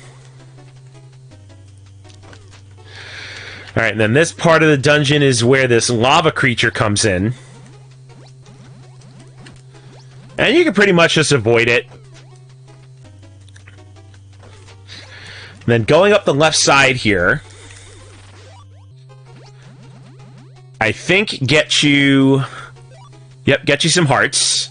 Alright, and then this part of the dungeon is where this lava creature comes in. And you can pretty much just avoid it. And then going up the left side here, I think get you some hearts.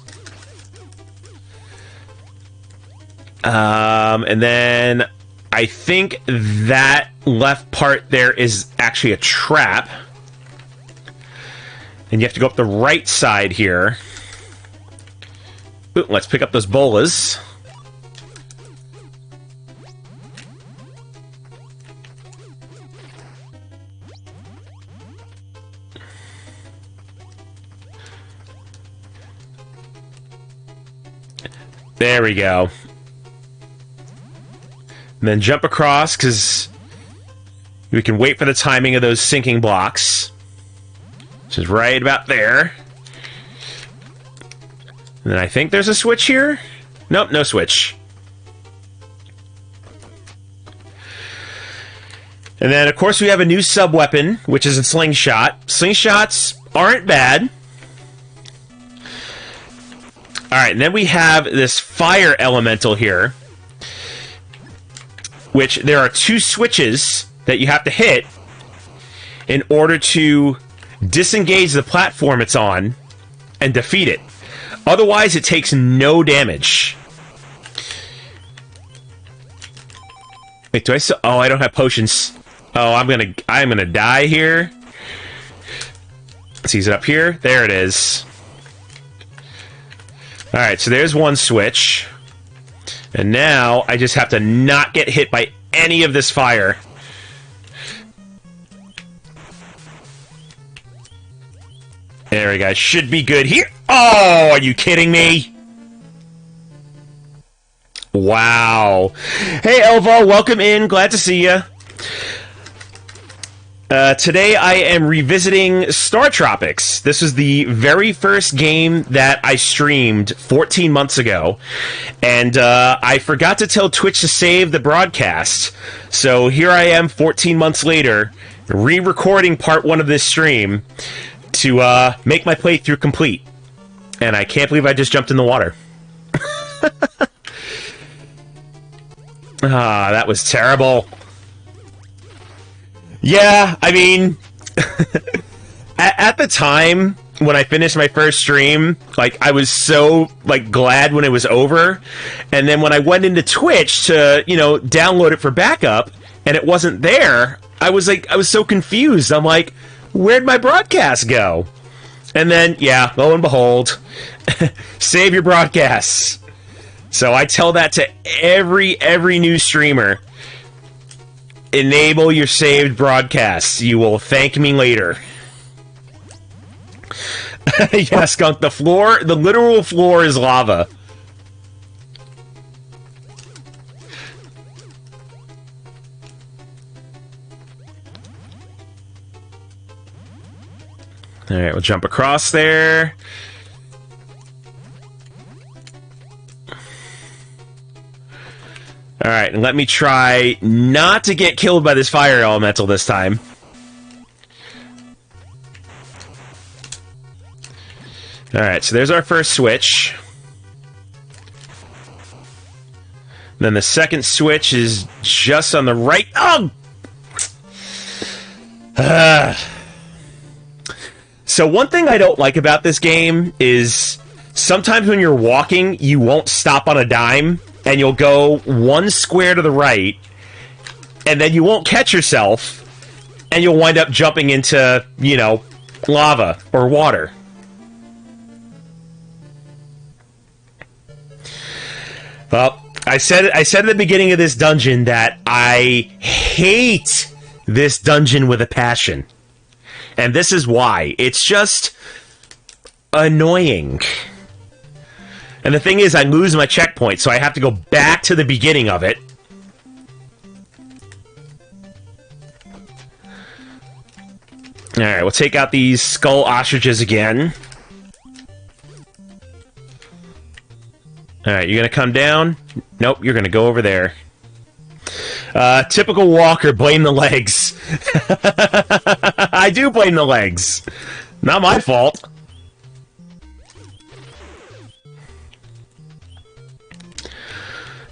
And then I think that left part there is actually a trap. And you have to go up the right side here. Ooh, let's pick up those bolas. There we go. And then jump across, because we can wait for the timing of those sinking blocks. Which is right about there. And then I think there's a switch here? Nope, no switch. And then, of course, we have a new sub-weapon, which is a slingshot. Slingshots aren't bad. Alright, and then we have this fire elemental here, which there are 2 switches that you have to hit in order to disengage the platform it's on and defeat it. Otherwise, it takes no damage. Wait, do I still... Oh, I don't have potions. Oh, I'm gonna die here. Let's use it up here. There it is. Alright, so there's one switch. And now I just have to not get hit by any of this fire. There we go. Should be good here. Oh, are you kidding me? Wow. Hey, Elva, welcome in. Glad to see you. Today I am revisiting StarTropics. This is the very first game that I streamed 14 months ago, and I forgot to tell Twitch to save the broadcast. So here I am 14 months later, re-recording part 1 of this stream to make my playthrough complete. And I can't believe I just jumped in the water. That was terrible. Yeah, I mean, at the time when I finished my first stream, like, I was so, like, glad when it was over. And then when I went into Twitch to, you know, download it for backup, and it wasn't there, I was so confused. I'm like, where'd my broadcast go? And then, yeah, lo and behold, save your broadcasts. So I tell that to every new streamer. Enable your saved broadcasts. You will thank me later. Yeah, Skunk, the literal floor is lava. Alright, we'll jump across there. Alright, and let me try not to get killed by this fire elemental this time. Alright, so there's our first switch. Then the second switch is just on the right. Oh! So one thing I don't like about this game is sometimes when you're walking, you won't stop on a dime. And you'll go one square to the right, and then you won't catch yourself, and you'll wind up jumping into, you know, lava or water. Well, I said at the beginning of this dungeon that I hate this dungeon with a passion. And this is why. It's just annoying. And the thing is, I lose my checkpoint, so I have to go back to the beginning of it. Alright, we'll take out these skull ostriches again. Alright, you're gonna come down? Nope, you're gonna go over there. Typical walker, blame the legs. I do blame the legs. Not my fault.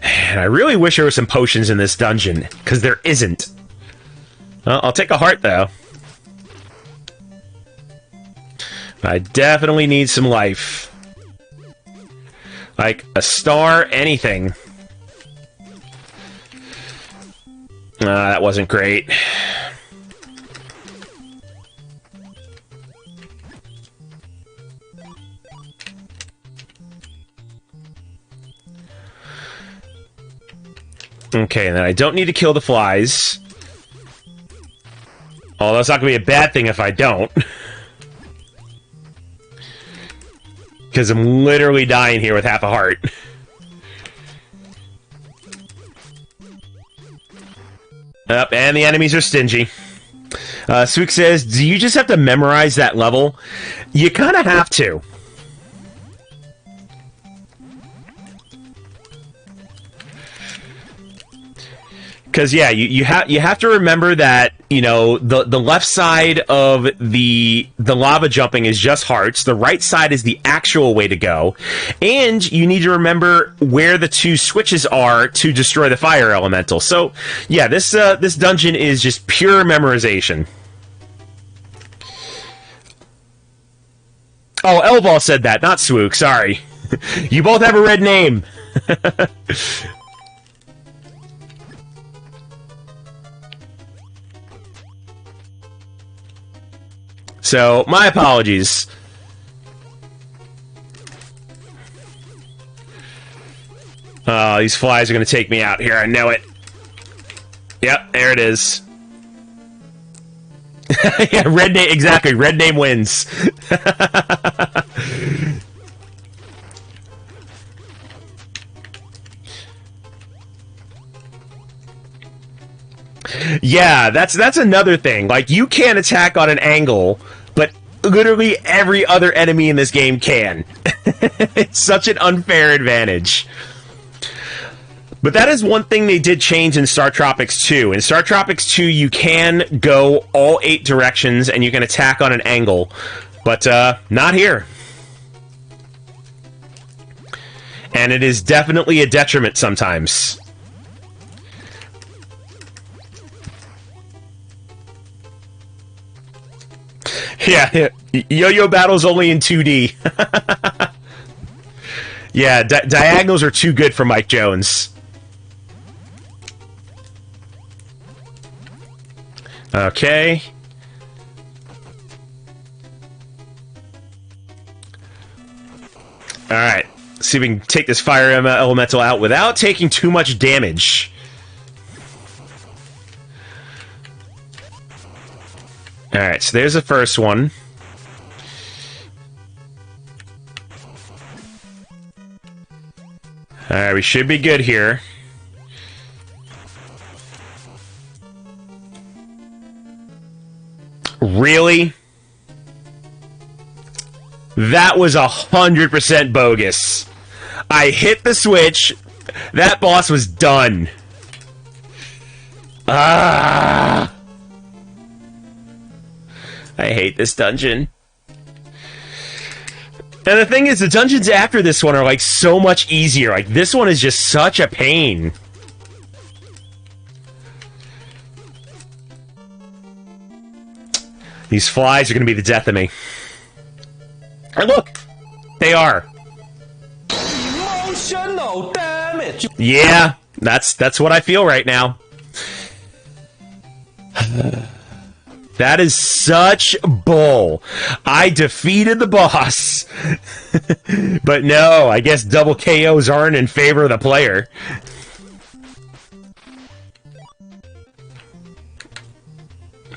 And I really wish there were some potions in this dungeon, because there isn't. Well, I'll take a heart, though. I definitely need some life. Like, a star, anything. That wasn't great. Okay, and then I don't need to kill the flies. Although it's not going to be a bad thing if I don't. Because I'm literally dying here with half a heart. Up, and the enemies are stingy. Swook says, do you just have to memorize that level? You kind of have to. Because, yeah, you have to remember that, you know, the left side of the lava jumping is just hearts. The right side is the actual way to go. And you need to remember where the two switches are to destroy the fire elemental. So, yeah, this dungeon is just pure memorization. Oh, Elval said that, not Swook, sorry. You both have a red name. So, my apologies. Oh, these flies are going to take me out here, I know it. Yep, there it is. Yeah, red name, exactly. Red name wins. Yeah, that's another thing. Like, you can't attack on an angle, but literally every other enemy in this game can. It's such an unfair advantage. But that is one thing they did change in StarTropics 2. In StarTropics 2, you can go all 8 directions, and you can attack on an angle. But, not here. And it is definitely a detriment sometimes. Yeah, Yo-Yo Battle's only in 2D. Yeah, diagonals are too good for Mike Jones. Okay. Alright. See if we can take this fire elemental out without taking too much damage. Alright, so there's the first one. Alright, we should be good here. Really? That was 100% bogus. I hit the switch. That boss was done. Ah! I hate this dungeon. And the thing is, the dungeons after this one are, like, so much easier. Like, this one is just such a pain. These flies are going to be the death of me. And look! They are. Emotional damage! Yeah, that's what I feel right now. That is such bull. I defeated the boss. But no, I guess double KOs aren't in favor of the player.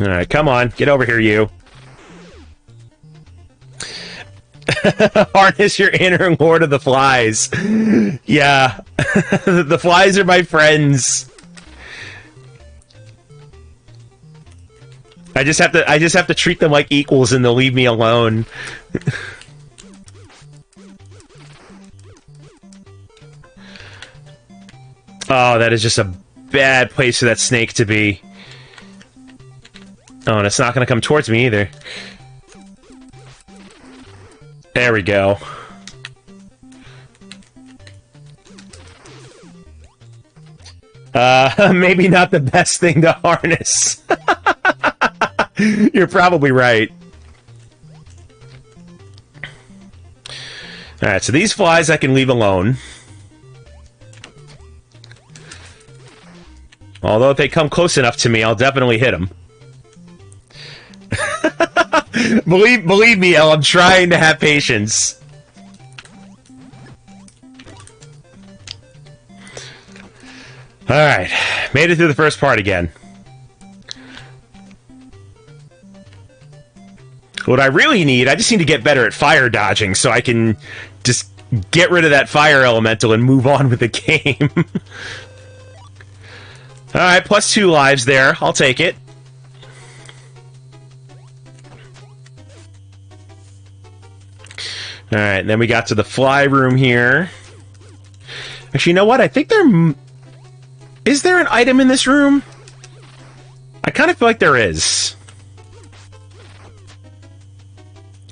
Alright, come on. Get over here, you. Harness your inner lord of the flies. Yeah. The flies are my friends. I just have to treat them like equals and they'll leave me alone. Oh, that is just a bad place for that snake to be. Oh, and it's not going to come towards me either. There we go. Maybe not the best thing to harness. You're probably right. Alright, so these flies I can leave alone. Although if they come close enough to me, I'll definitely hit them. Believe me, El, I'm trying to have patience. Alright, made it through the first part again. What I really need, I just need to get better at fire dodging so I can just get rid of that fire elemental and move on with the game. Alright, plus 2 lives there. I'll take it. Alright, then we got to the fly room here. Actually, you know what? I think there... Is there an item in this room? I kind of feel like there is.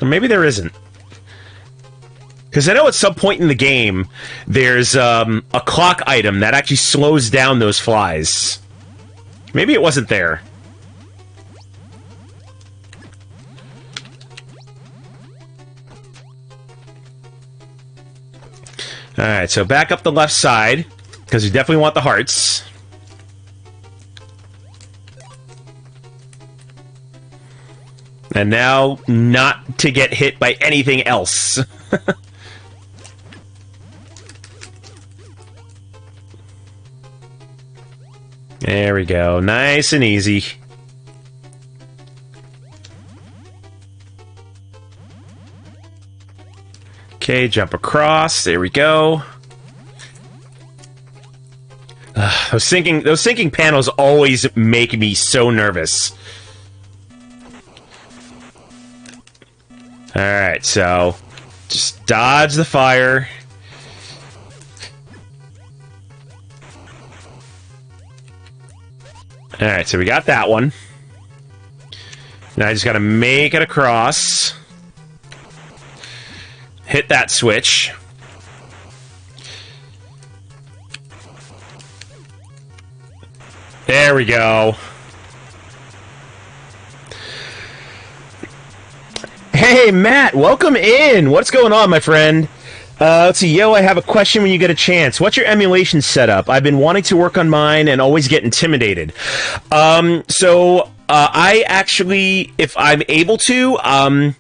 Or maybe there isn't. Because I know at some point in the game, there's a clock item that actually slows down those flies. Maybe it wasn't there. Alright, so back up the left side, because we definitely want the hearts. And now, not to get hit by anything else. There we go. Nice and easy. Okay, jump across. There we go. Those sinking panels always make me so nervous. Alright, so just dodge the fire. Alright, so we got that one. Now I just gotta make it across. Hit that switch. There we go. Hey, Matt, welcome in. What's going on, my friend? Let's see. Yo, I have a question when you get a chance. What's your emulation setup? I've been wanting to work on mine and always get intimidated. I actually, if I'm able to,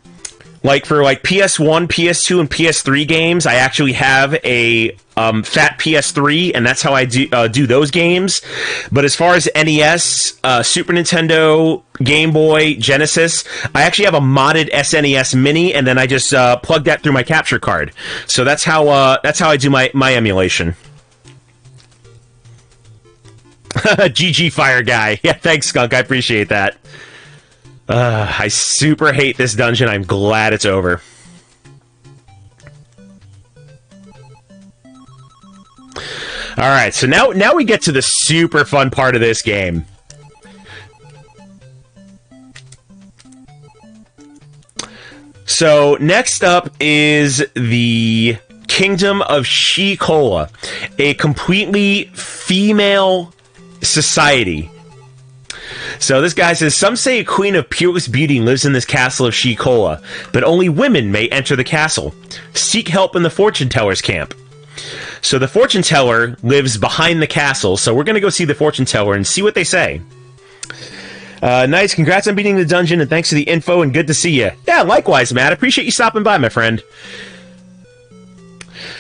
like for like PS1, PS2, and PS3 games, I actually have a fat PS3, and that's how I do those games. But as far as NES, Super Nintendo, Game Boy, Genesis, I actually have a modded SNES Mini, and then I just plug that through my capture card. So that's how I do my emulation. GG Fire Guy. Yeah, thanks, Skunk. I appreciate that. I super hate this dungeon. I'm glad it's over. Alright, so now we get to the super fun part of this game. So, next up is the Kingdom of She-Cola, a completely female society. So this guy says, some say a queen of peerless beauty lives in this castle of She-Cola, but only women may enter the castle. Seek help in the fortune teller's camp. So the fortune teller lives behind the castle, so we're going to go see the fortune teller and see what they say. Nice, congrats on beating the dungeon, and thanks for the info, and good to see you. Yeah, likewise, Matt. Appreciate you stopping by, my friend.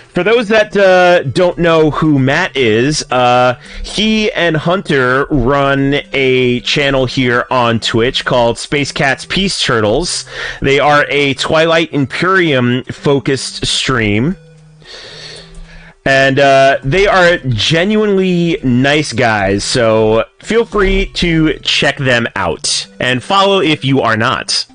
For those that don't know who Matt is, he and Hunter run a channel here on Twitch called Space Cats Peace Turtles. They are a Twilight Imperium-focused stream. And they are genuinely nice guys, so feel free to check them out. And follow if you are not.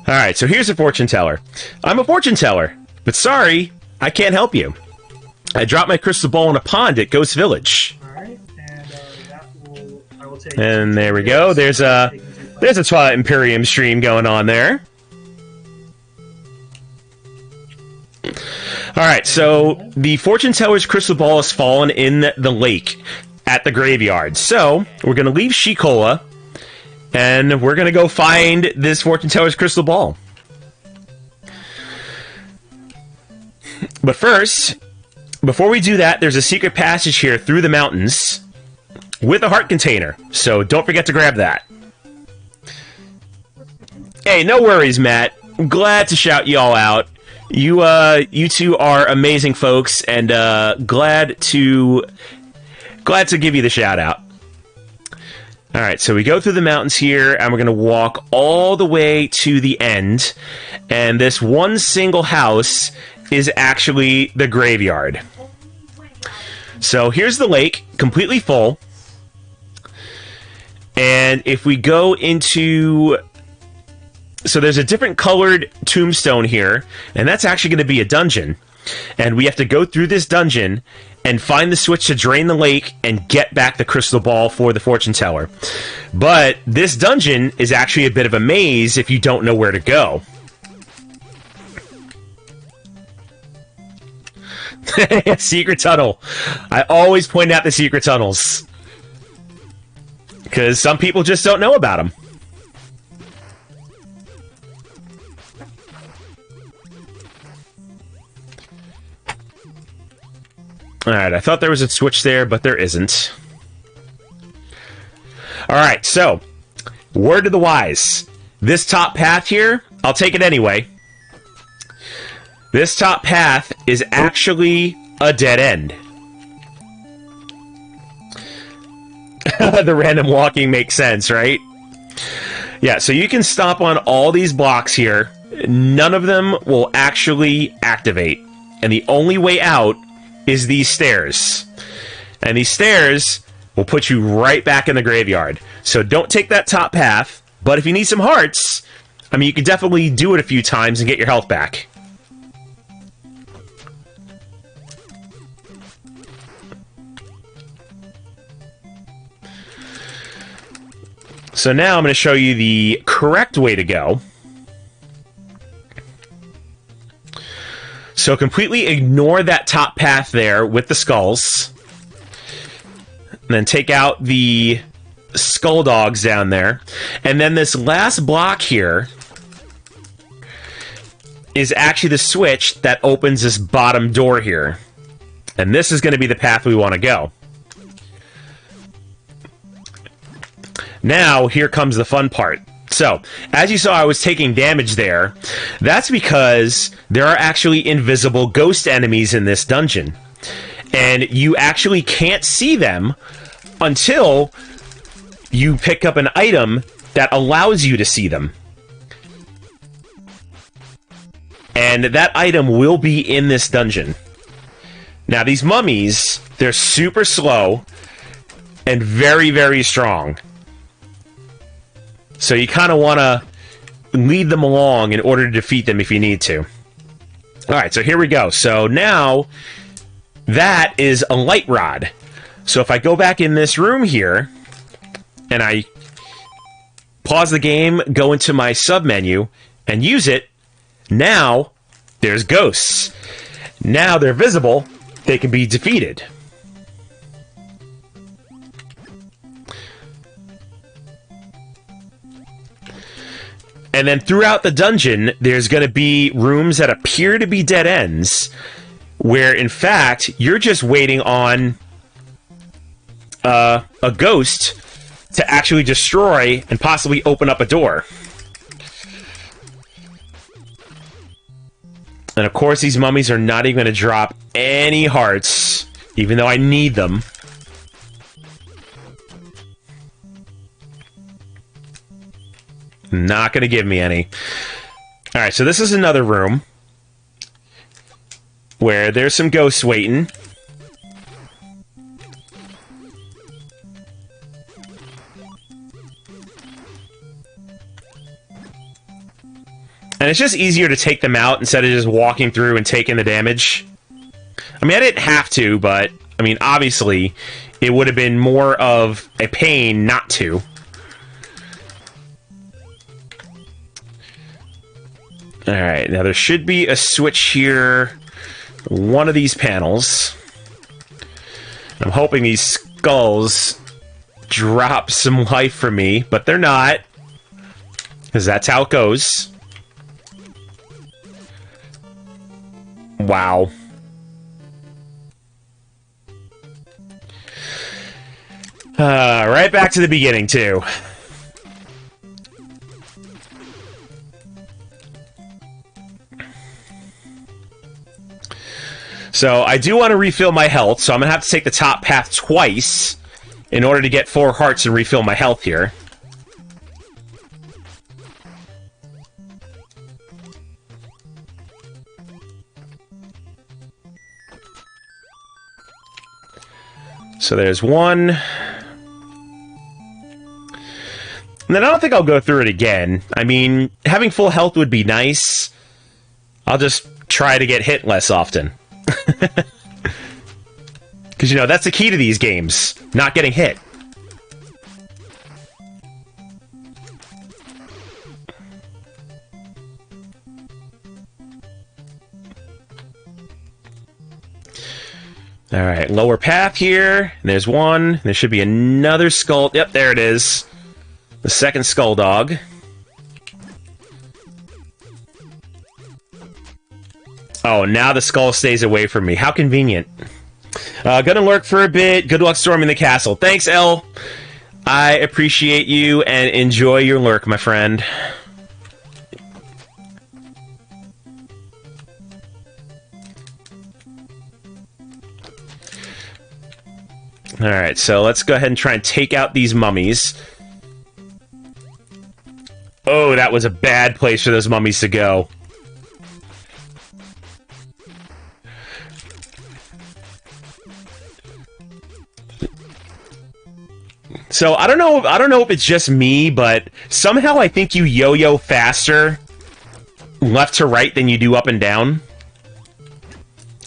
Alright, so here's a fortune teller. I'm a fortune teller, but sorry, I can't help you. I dropped my crystal ball in a pond at Ghost Village. Alright, and I will take... And there we go. There's a Twilight Imperium stream going on there. Alright, so the fortune teller's crystal ball has fallen in the lake at the graveyard. So, we're going to leave She-Cola, and we're going to go find this fortune teller's crystal ball. But first, before we do that, there's a secret passage here through the mountains with a heart container. So don't forget to grab that. Hey, no worries, Matt. I'm glad to shout you all out. You two are amazing folks, and glad to give you the shout out. Alright, so we go through the mountains here, and we're going to walk all the way to the end, and this one single house is actually the graveyard. So here's the lake, completely full, and if we go into... So there's a different colored tombstone here, and that's actually going to be a dungeon. And we have to go through this dungeon and find the switch to drain the lake and get back the crystal ball for the fortune teller. But this dungeon is actually a bit of a maze if you don't know where to go. Secret tunnel. I always point out the secret tunnels. Because some people just don't know about them. Alright, I thought there was a switch there, but there isn't. Alright, so, word to the wise. This top path here, I'll take it anyway. This top path is actually a dead end. The random walking makes sense, right? Yeah, so you can stomp on all these blocks here. None of them will actually activate. And the only way out is these stairs. And these stairs will put you right back in the graveyard. So don't take that top path. But if you need some hearts, I mean, you can definitely do it a few times and get your health back. So now I'm going to show you the correct way to go. So completely ignore that top path there with the skulls. And then take out the skull dogs down there. And then this last block here is actually the switch that opens this bottom door here. And this is going to be the path we want to go. Now, here comes the fun part. So, as you saw, I was taking damage there. That's because there are actually invisible ghost enemies in this dungeon. And you actually can't see them until you pick up an item that allows you to see them. And that item will be in this dungeon. Now, these mummies, they're super slow and very, very strong. So you kind of want to lead them along in order to defeat them if you need to. Alright, so here we go. So now, that is a light rod. So if I go back in this room here, and I pause the game, go into my sub-menu, and use it, now there's ghosts. Now they're visible, they can be defeated. And then throughout the dungeon, there's going to be rooms that appear to be dead ends, where in fact, you're just waiting on a ghost to actually destroy and possibly open up a door. And of course, these mummies are not even going to drop any hearts, even though I need them. Not going to give me any. Alright, so this is another room where there's some ghosts waiting. And it's just easier to take them out instead of just walking through and taking the damage. I mean, I didn't have to, but, I mean, obviously, it would have been more of a pain not to. Alright, now there should be a switch here. One of these panels. I'm hoping these skulls drop some life for me, but they're not. Because that's how it goes. Wow. Right back to the beginning, too. So, I do want to refill my health, so I'm going to have to take the top path twice in order to get 4 hearts and refill my health here. So there's one. And then I don't think I'll go through it again. I mean, having full health would be nice. I'll just try to get hit less often. Because, you know, that's the key to these games. Not getting hit. Alright, lower path here. There's one. There should be another skull. Yep, there it is. The second skull dog. Oh, now the skull stays away from me. How convenient. Gonna lurk for a bit. Good luck storming the castle. Thanks, L. I appreciate you and enjoy your lurk, my friend. Alright, so let's go ahead and try and take out these mummies. Oh, that was a bad place for those mummies to go. So I don't know if it's just me, but somehow I think you yo-yo faster left to right than you do up and down.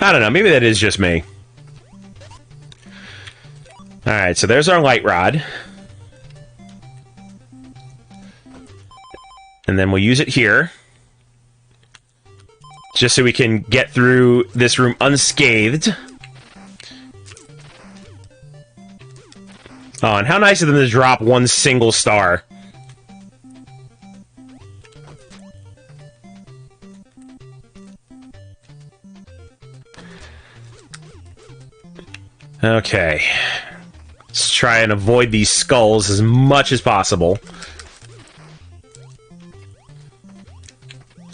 I don't know, maybe that is just me. Alright, so there's our light rod. And then we'll use it here. Just so we can get through this room unscathed. Oh, and how nice of them to drop one single star. Okay. Let's try and avoid these skulls as much as possible.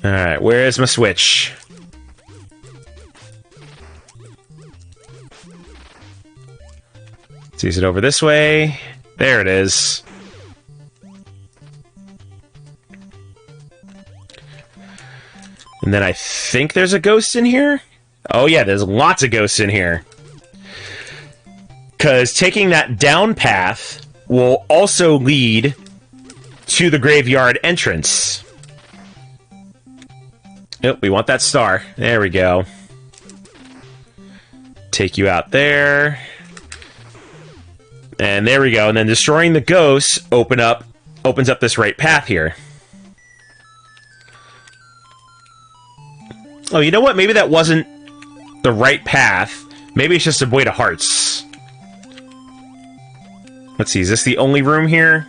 Alright, where's my switch? Let's use it over this way. There it is. And then I think there's a ghost in here? Oh yeah, there's lots of ghosts in here. Because taking that down path will also lead to the graveyard entrance. Oh, we want that star. There we go. Take you out there. And there we go. And then destroying the ghosts opens up this right path here. Oh, you know what? Maybe that wasn't the right path. Maybe it's just a void of hearts. Let's see, is this the only room here?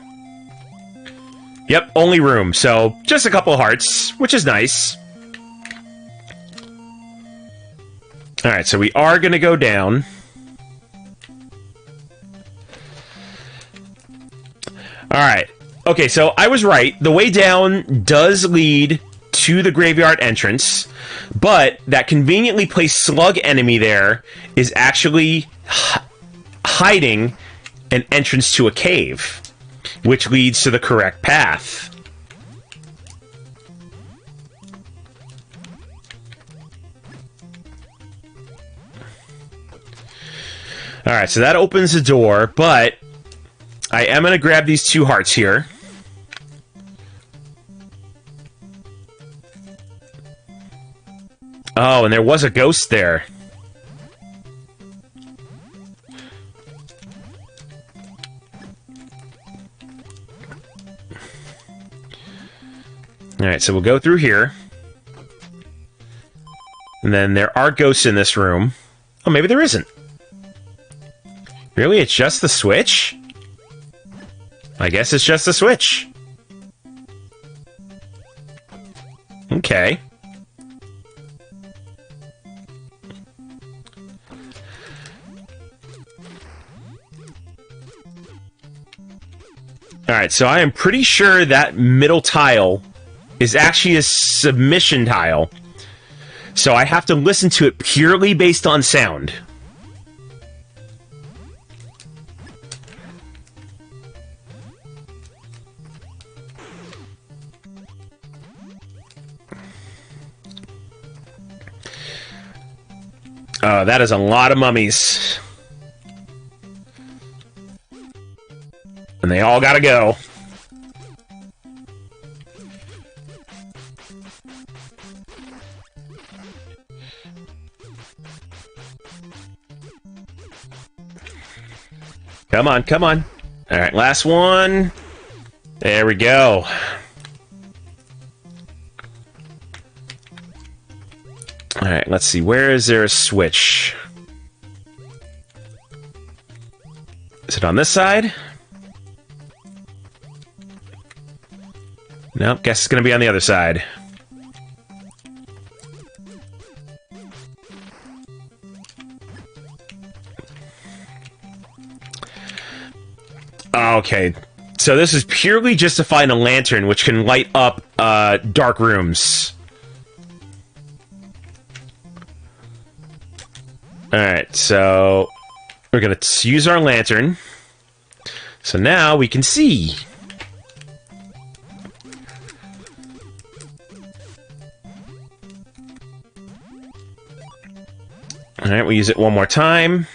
Yep, only room. So, just a couple of hearts, which is nice. Alright, so we are going to go down. Alright. Okay, so I was right. The way down does lead to the graveyard entrance, but that conveniently placed slug enemy there is actually hiding an entrance to a cave, which leads to the correct path. Alright, so that opens the door, but I am going to grab these 2 hearts here. Oh, and there was a ghost there. Alright, so we'll go through here. And then there are ghosts in this room. Oh, maybe there isn't. Really? It's just the switch? I guess it's just the switch. Okay. Alright, so I am pretty sure that middle tile is actually a submission tile. So I have to listen to it purely based on sound. Oh, that is a lot of mummies. And they all gotta go. Come on, come on. Alright, last one. There we go. Alright, let's see. Where is there a switch? Is it on this side? Nope, guess it's gonna be on the other side. Okay, so this is purely just to find a lantern which can light up dark rooms. Alright, so we're gonna use our lantern. So now we can see. All right, we'll use it one more time.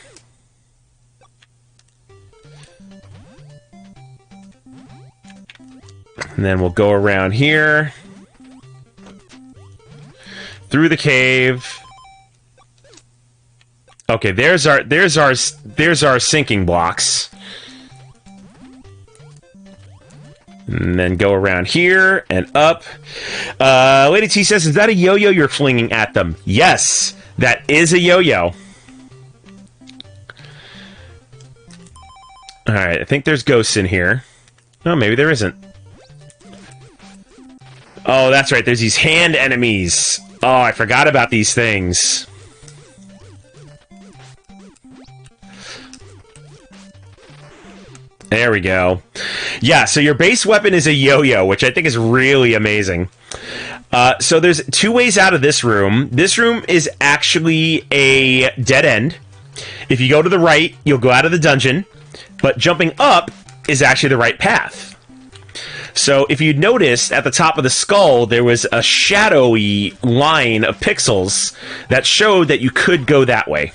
And then we'll go around here. Through the cave. Okay, there's our sinking blocks. And then go around here and up. Lady T says, is that a yo-yo you're flinging at them? Yes, that is a yo-yo. Alright, I think there's ghosts in here. Oh, maybe there isn't. Oh, that's right, there's these hand enemies. Oh, I forgot about these things. There we go. Yeah, so your base weapon is a yo-yo, which I think is really amazing. So there's two ways out of this room. This room is actually a dead end. If you go to the right, you'll go out of the dungeon, but jumping up is actually the right path. So if you noticed at the top of the skull, there was a shadowy line of pixels that showed that you could go that way.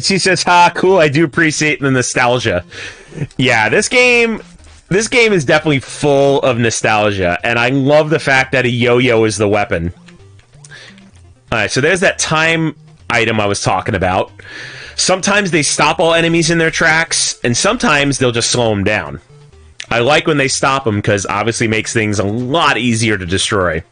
She says, ha, cool, I do appreciate the nostalgia. Yeah, this game is definitely full of nostalgia, and I love the fact that a yo-yo is the weapon. Alright, so there's that time item I was talking about. Sometimes they stop all enemies in their tracks, and sometimes they'll just slow them down. I like when they stop them, because obviously makes things a lot easier to destroy.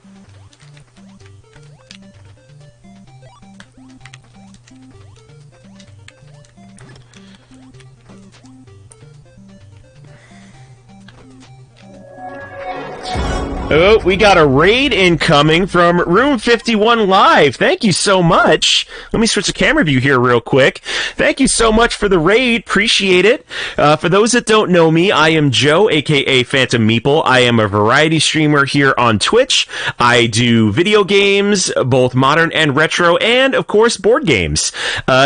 Oh, we got a raid incoming from Room 51 Live. Thank you so much. Let me switch the camera view here real quick. Thank you so much for the raid. Appreciate it. For those that don't know me, I am Joe, aka Phantom Meeple. I am a variety streamer here on Twitch. I do video games, both modern and retro, and, of course, board games.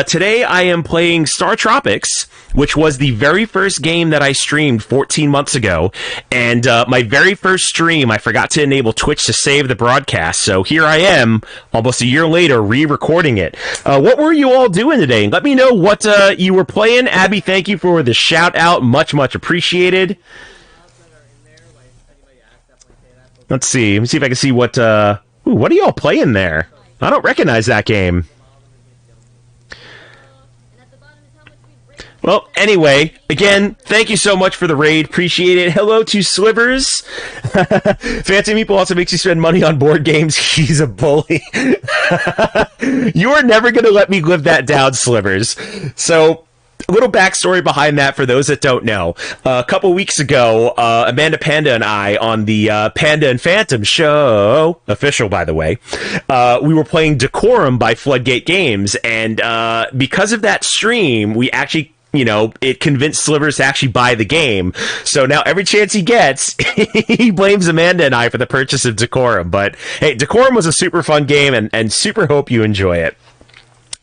Today, I am playing StarTropics, which was the very first game that I streamed 14 months ago. And my very first stream, I forgot to enable Twitch to save the broadcast, so here I am, almost a year later, re-recording it. What were you all doing today? Let me know what you were playing. Abby, thank you for the shout-out. Much, much appreciated. Let's see. Let me see if I can see what... Ooh, what are y'all playing there? I don't recognize that game. Well, anyway, again, thank you so much for the raid. Appreciate it. Hello to Slivers. Fancy Meeple also makes you spend money on board games. He's a bully. You are never going to let me live that down, Slivers. So, a little backstory behind that for those that don't know. A couple weeks ago, Amanda Panda and I, on the Panda and Phantom show, official by the way, we were playing Decorum by Floodgate Games, and because of that stream, we actually... You know, it convinced Slivers to actually buy the game. So now every chance he gets, he blames Amanda and I for the purchase of Decorum. But hey, Decorum was a super fun game, and super hope you enjoy it.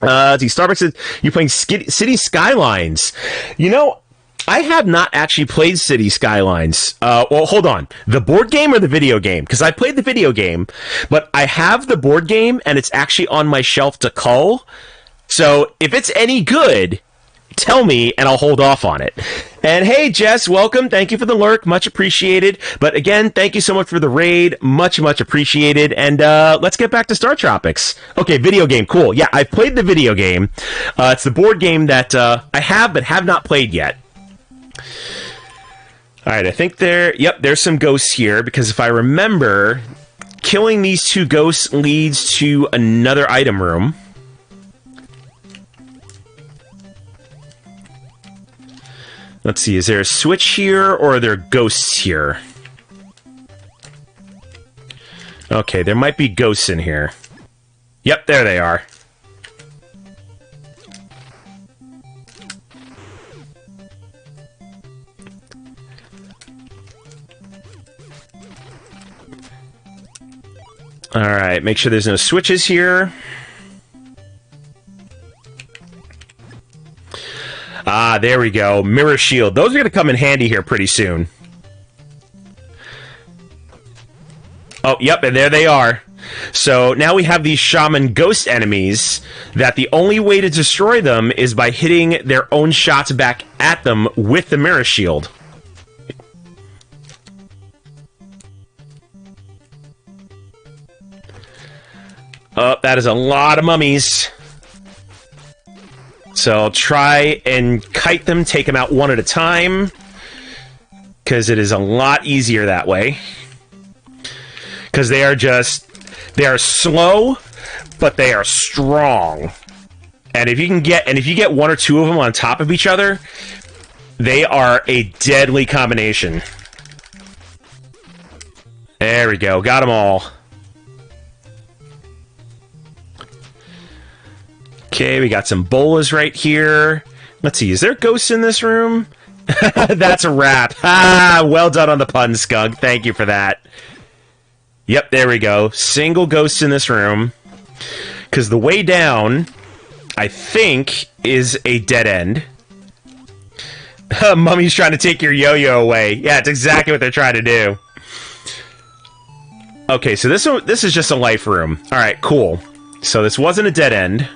Starbucks says, you're playing City Skylines. You know, I have not actually played City Skylines. Well, hold on. The board game or the video game? Because I played the video game, but I have the board game, and it's actually on my shelf to cull. So if it's any good... tell me, and I'll hold off on it. And hey, Jess, welcome. Thank you for the lurk. Much appreciated. But again, thank you so much for the raid. Much, much appreciated. And let's get back to StarTropics. Okay, video game. Cool. Yeah, I played the video game. It's the board game that I have but have not played yet. All right, I think there's some ghosts here, because if I remember, killing these two ghosts leads to another item room. Let's see, is there a switch here, or are there ghosts here? Okay, there might be ghosts in here. Yep, there they are. Alright, make sure there's no switches here. Ah, there we go. Mirror shield. Those are going to come in handy here pretty soon. Oh, yep, and there they are. So now we have these shaman ghost enemies that the only way to destroy them is by hitting their own shots back at them with the mirror shield. Oh, that is a lot of mummies. So I'll try and kite them, take them out one at a time, because it is a lot easier that way. Because they are slow, but they are strong. And if you get one or two of them on top of each other, they are a deadly combination. There we go, got them all. Okay, we got some bolas right here. Let's see, is there ghosts in this room? That's a wrap. Ah, well done on the pun, Skunk. Thank you for that. Yep, there we go. Single ghost in this room. Because the way down, I think, is a dead end. Mummy's trying to take your yo-yo away. Yeah, it's exactly what they're trying to do. Okay, so this is just a life room. Alright, cool. So this wasn't a dead end.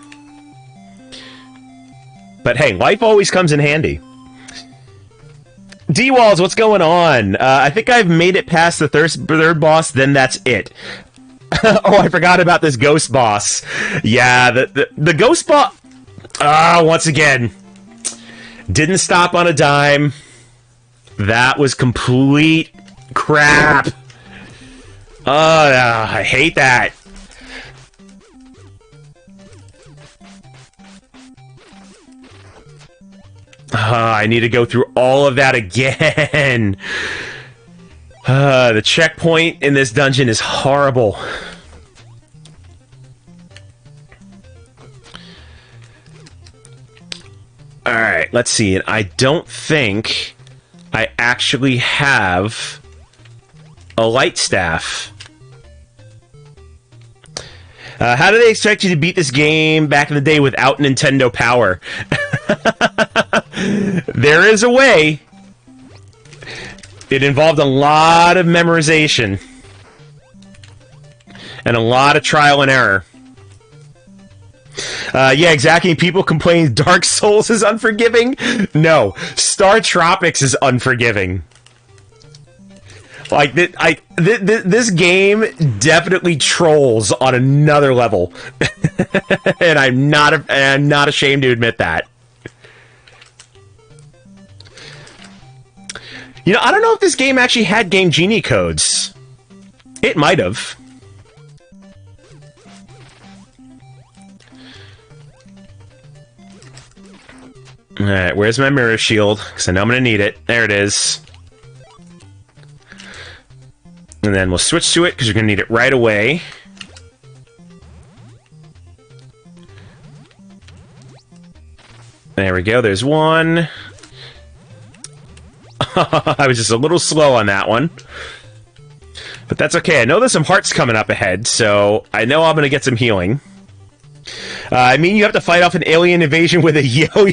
But hey, life always comes in handy. D-Walls, what's going on? I think I've made it past the third boss, then that's it. Oh, I forgot about this ghost boss. Yeah, the ghost boss... once again. Didn't stop on a dime. That was complete crap. I hate that. I need to go through all of that again. The checkpoint in this dungeon is horrible. Alright, let's see. I don't think I actually have a light staff. How do they expect you to beat this game back in the day without Nintendo Power? There is a way. It involved a lot of memorization. And a lot of trial and error. Yeah, exactly. People complain Dark Souls is unforgiving. No, StarTropics is unforgiving. Like, this game definitely trolls on another level. And I'm not ashamed to admit that. You know, I don't know if this game actually had Game Genie codes. It might have. Alright, where's my mirror shield? Because I know I'm going to need it. There it is. And then we'll switch to it, because you're going to need it right away. There we go, there's one. I was just a little slow on that one. But that's okay. I know there's some hearts coming up ahead, so I know I'm going to get some healing. I mean, you have to fight off an alien invasion with a yo-yo.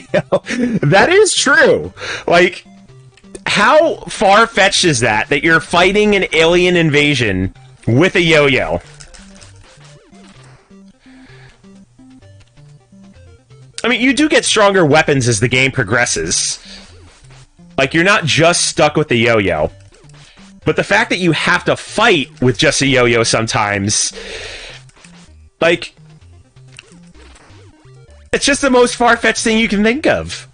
That is true. Like, how far-fetched is that you're fighting an alien invasion with a yo-yo? I mean, you do get stronger weapons as the game progresses. Like, you're not just stuck with the yo-yo. But the fact that you have to fight with just a yo-yo sometimes... Like... It's just the most far-fetched thing you can think of.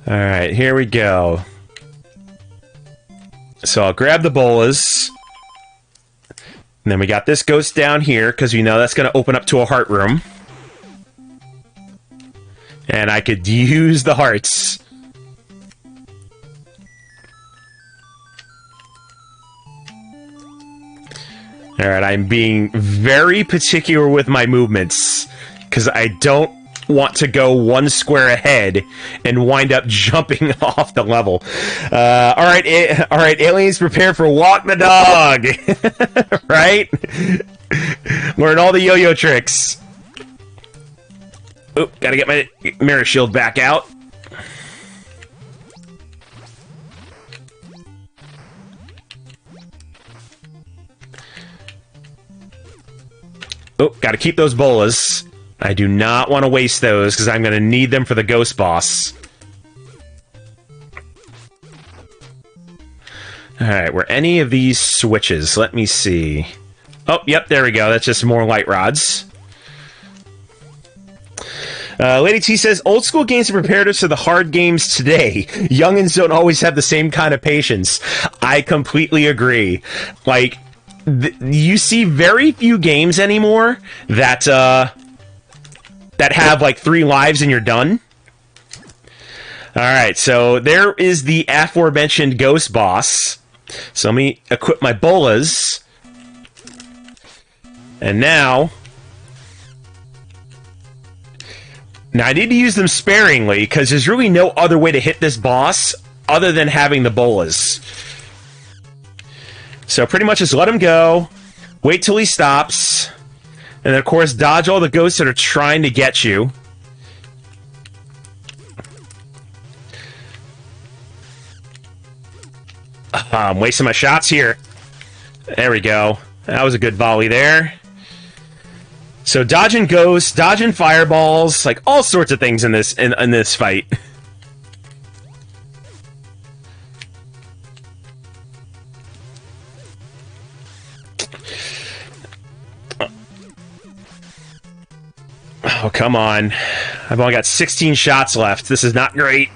Alright, here we go. So I'll grab the bolas. And then we got this ghost down here, because we know that's going to open up to a heart room. And I could use the hearts. Alright, I'm being very particular with my movements, because I don't want to go one square ahead and wind up jumping off the level. Alright, aliens, prepare for walk the dog! Right? Learn all the yo-yo tricks. Oop, gotta get my mirror shield back out. Oh, gotta keep those bolas. I do not want to waste those, because I'm going to need them for the ghost boss. Alright, were any of these switches? Let me see. Oh, yep, there we go. That's just more light rods. Lady T says, old school games have prepared us for the hard games today. Youngins don't always have the same kind of patience. I completely agree. Like, you see very few games anymore that have, like, 3 lives and you're done. Alright, so there is the aforementioned ghost boss. So let me equip my bolas. And now I need to use them sparingly, because there's really no other way to hit this boss other than having the bolas. So pretty much just let him go, wait till he stops, and then of course dodge all the ghosts that are trying to get you. I'm wasting my shots here. There we go. That was a good volley there. So dodging ghosts, dodging fireballs, like all sorts of things in this fight. Oh, come on. I've only got 16 shots left. This is not great.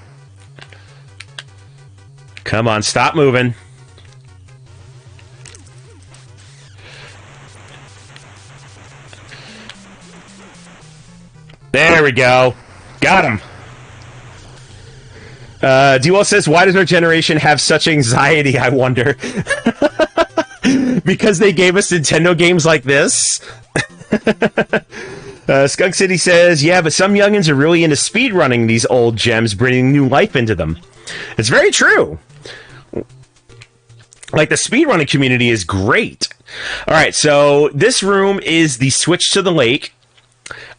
Come on, stop moving. There we go. Got him. Duo says, why does our generation have such anxiety, I wonder? Because they gave us Nintendo games like this? Skunk City says, yeah, but some youngins are really into speedrunning these old gems, bringing new life into them. It's very true. Like, the speedrunning community is great. Alright, so this room is the switch to the lake.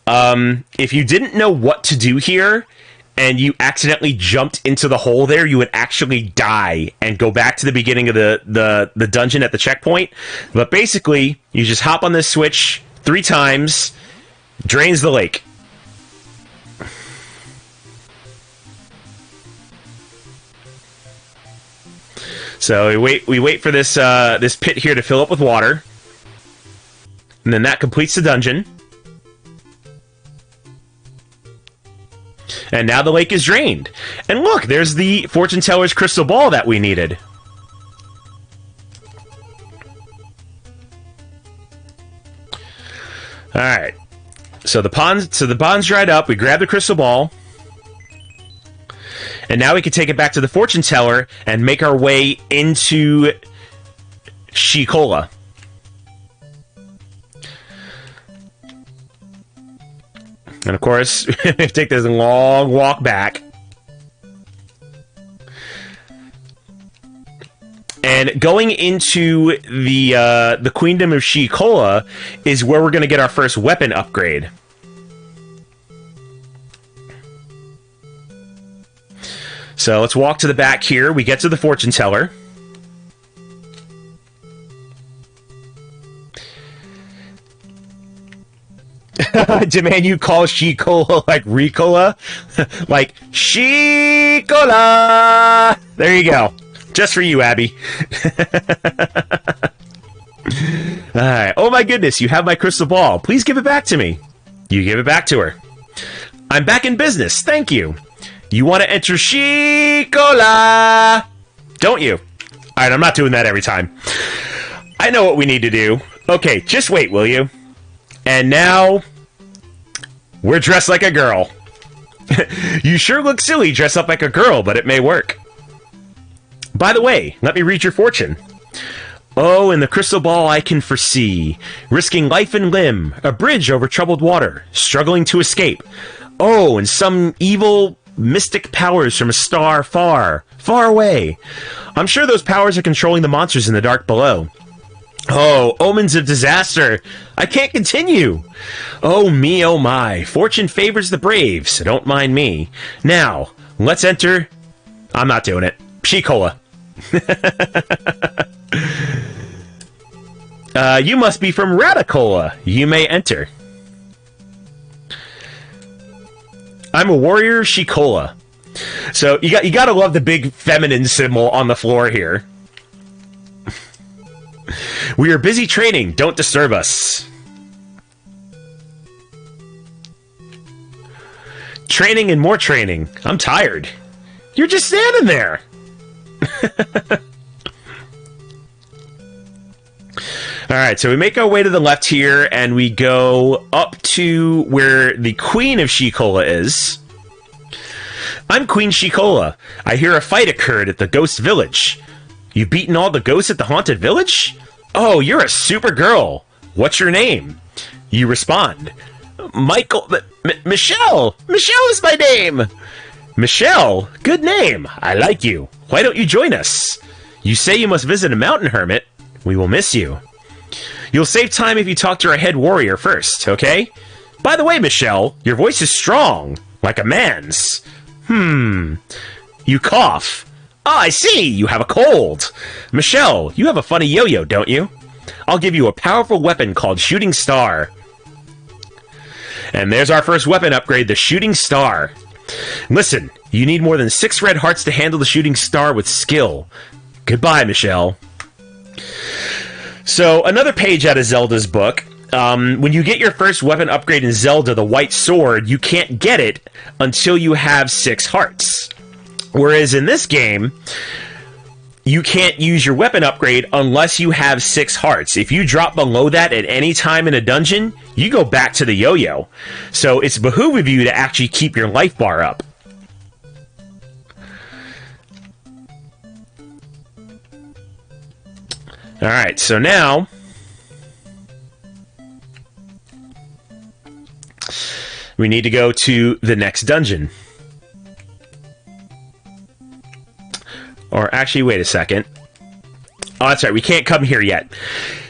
If you didn't know what to do here, and you accidentally jumped into the hole there, you would actually die and go back to the beginning of the dungeon at the checkpoint. But basically, you just hop on this switch 3 times, drains the lake. So we wait for this this pit here to fill up with water, and then that completes the dungeon. And now the lake is drained. And look, there's the fortune teller's crystal ball that we needed. Alright. So the pond's dried up. We grab the crystal ball. And now we can take it back to the fortune teller and make our way into Shikola. And of course, we take this long walk back. And going into the Queendom of Shikola is where we're going to get our first weapon upgrade. So let's walk to the back here. We get to the fortune teller. Demand you call Shikola like Ricola? Like, Shikola! There you go. Just for you, Abby. Alright. Oh my goodness, you have my crystal ball. Please give it back to me. You give it back to her. I'm back in business. Thank you. You want to enter Shikola? Don't you? Alright, I'm not doing that every time. I know what we need to do. Okay, just wait, will you? And now, we're dressed like a girl. You sure look silly dressed up like a girl, but it may work. By the way, let me read your fortune. Oh, in the crystal ball I can foresee, risking life and limb, a bridge over troubled water, struggling to escape. Oh, and some evil, mystic powers from a star far, far away. I'm sure those powers are controlling the monsters in the dark below. Oh, omens of disaster! I can't continue! Oh me, oh my, fortune favors the brave, so don't mind me. Now, let's enter... I'm not doing it. Shikola. You must be from Radicola. You may enter. I'm a warrior Shikola. So you gotta love the big feminine symbol on the floor here. We are busy training. Don't disturb us. Training and more training. I'm tired. You're just standing there. Alright, so we make our way to the left here, and we go up to where the Queen of Shikola is. I'm Queen Shikola. I hear a fight occurred at the Ghost Village. You've beaten all the ghosts at the Haunted Village? Oh, you're a super girl. What's your name? You respond. Michael... Michelle! Michelle is my name! Michelle? Good name. I like you. Why don't you join us? You say you must visit a mountain hermit. We will miss you. You'll save time if you talk to our head warrior first, okay? By the way, Michelle, your voice is strong, like a man's. You cough. Oh, I see, you have a cold. Michelle, you have a funny yo-yo, don't you? I'll give you a powerful weapon called Shooting Star. And there's our first weapon upgrade, the Shooting Star. Listen, you need more than 6 red hearts to handle the Shooting Star with skill. Goodbye, Michelle. So, another page out of Zelda's book. When you get your first weapon upgrade in Zelda, the White Sword, you can't get it until you have 6 hearts. Whereas in this game, you can't use your weapon upgrade unless you have 6 hearts. If you drop below that at any time in a dungeon, you go back to the yo-yo. So it's behoove of you to actually keep your life bar up. Alright, so now we need to go to the next dungeon. Or actually, wait a second. Oh, that's right, we can't come here yet.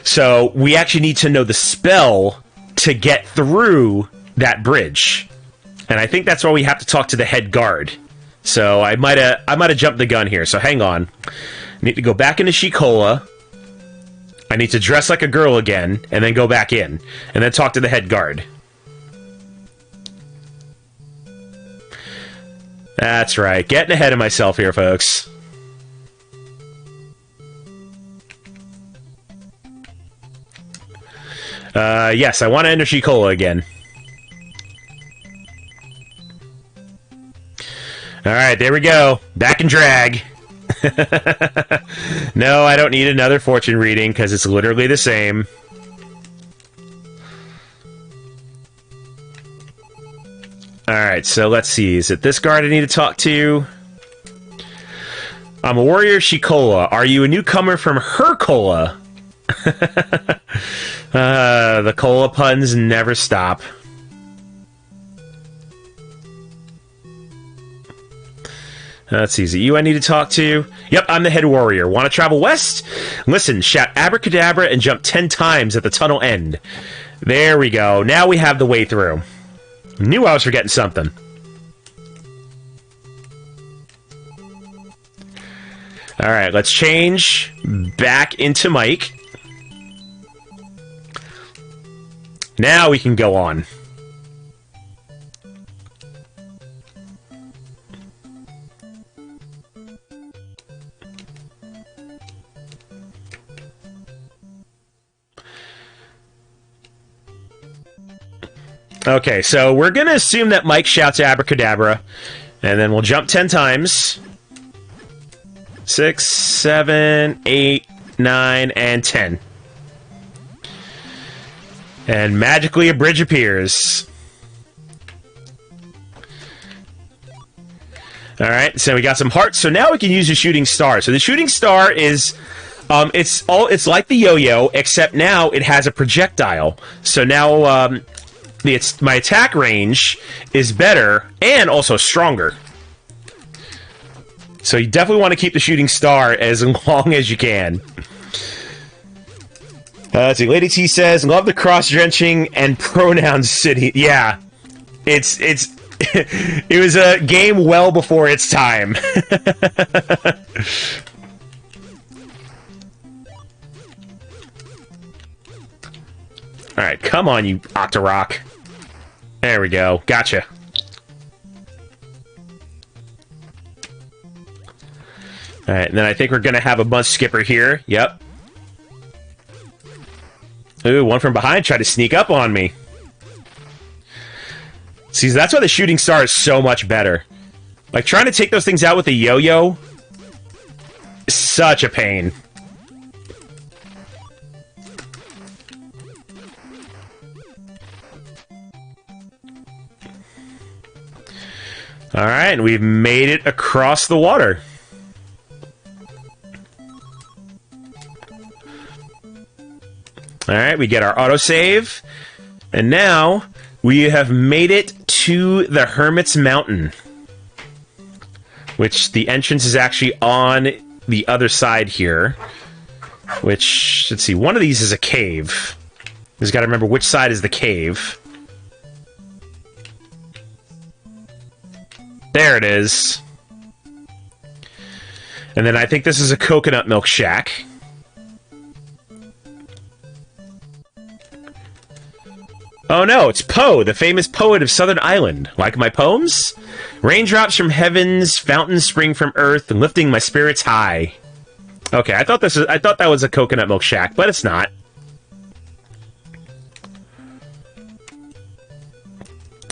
So we actually need to know the spell to get through that bridge. And I think that's why we have to talk to the head guard. So I might have jumped the gun here, so hang on. I need to go back into Shikola. I need to dress like a girl again, and then go back in. And then talk to the head guard. That's right, getting ahead of myself here, folks. Yes, I want to enter Shikola again. Alright, there we go. Back in drag. No, I don't need another fortune reading, because it's literally the same. Alright, so let's see. Is it this guard I need to talk to? I'm a warrior Shikola. Are you a newcomer from her cola? The cola puns never stop. Let's see, is it you I need to talk to? Yep, I'm the head warrior. Want to travel west? Listen, shout abracadabra and jump 10 times at the tunnel end. There we go. Now we have the way through. Knew I was forgetting something. Alright, let's change back into Mike. Now we can go on. Okay, so we're going to assume that Mike shouts abracadabra, and then we'll jump 10 times. 6, 7, 8, 9, and 10. And magically a bridge appears. Alright, so we got some hearts, so now we can use the shooting star. So the shooting star is... it's like the yo-yo, except now it has a projectile. So now, my attack range is better and also stronger. So you definitely want to keep the shooting star as long as you can. Let's see. Lady T says, "Love the cross-drenching and pronoun city." Yeah, it's it was a game well before its time. Alright, come on, you Octorok. There we go. Gotcha. Alright, and then I think we're gonna have a bunch skipper here. Yep. Ooh, one from behind tried to sneak up on me. See, that's why the shooting star is so much better. Like, trying to take those things out with a yo-yo is such a pain. Alright, and we've made it across the water. Alright, we get our autosave. And now, we have made it to the Hermit's Mountain. Which, the entrance is actually on the other side here. Which, let's see, one of these is a cave. Just gotta remember which side is the cave. There it is. And then I think this is a coconut milk shack. Oh no, it's Poe, the famous poet of Southern Island. Like my poems? Raindrops from heavens, fountains spring from earth, and lifting my spirits high. Okay, I thought that was a coconut milk shack, but it's not.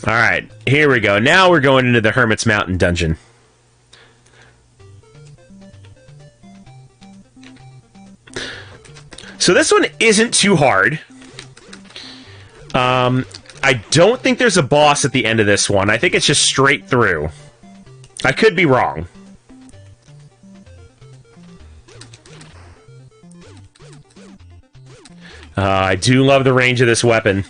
Alright, here we go. Now we're going into the Hermit's Mountain dungeon. So this one isn't too hard. I don't think there's a boss at the end of this one. I think it's just straight through. I could be wrong. I do love the range of this weapon.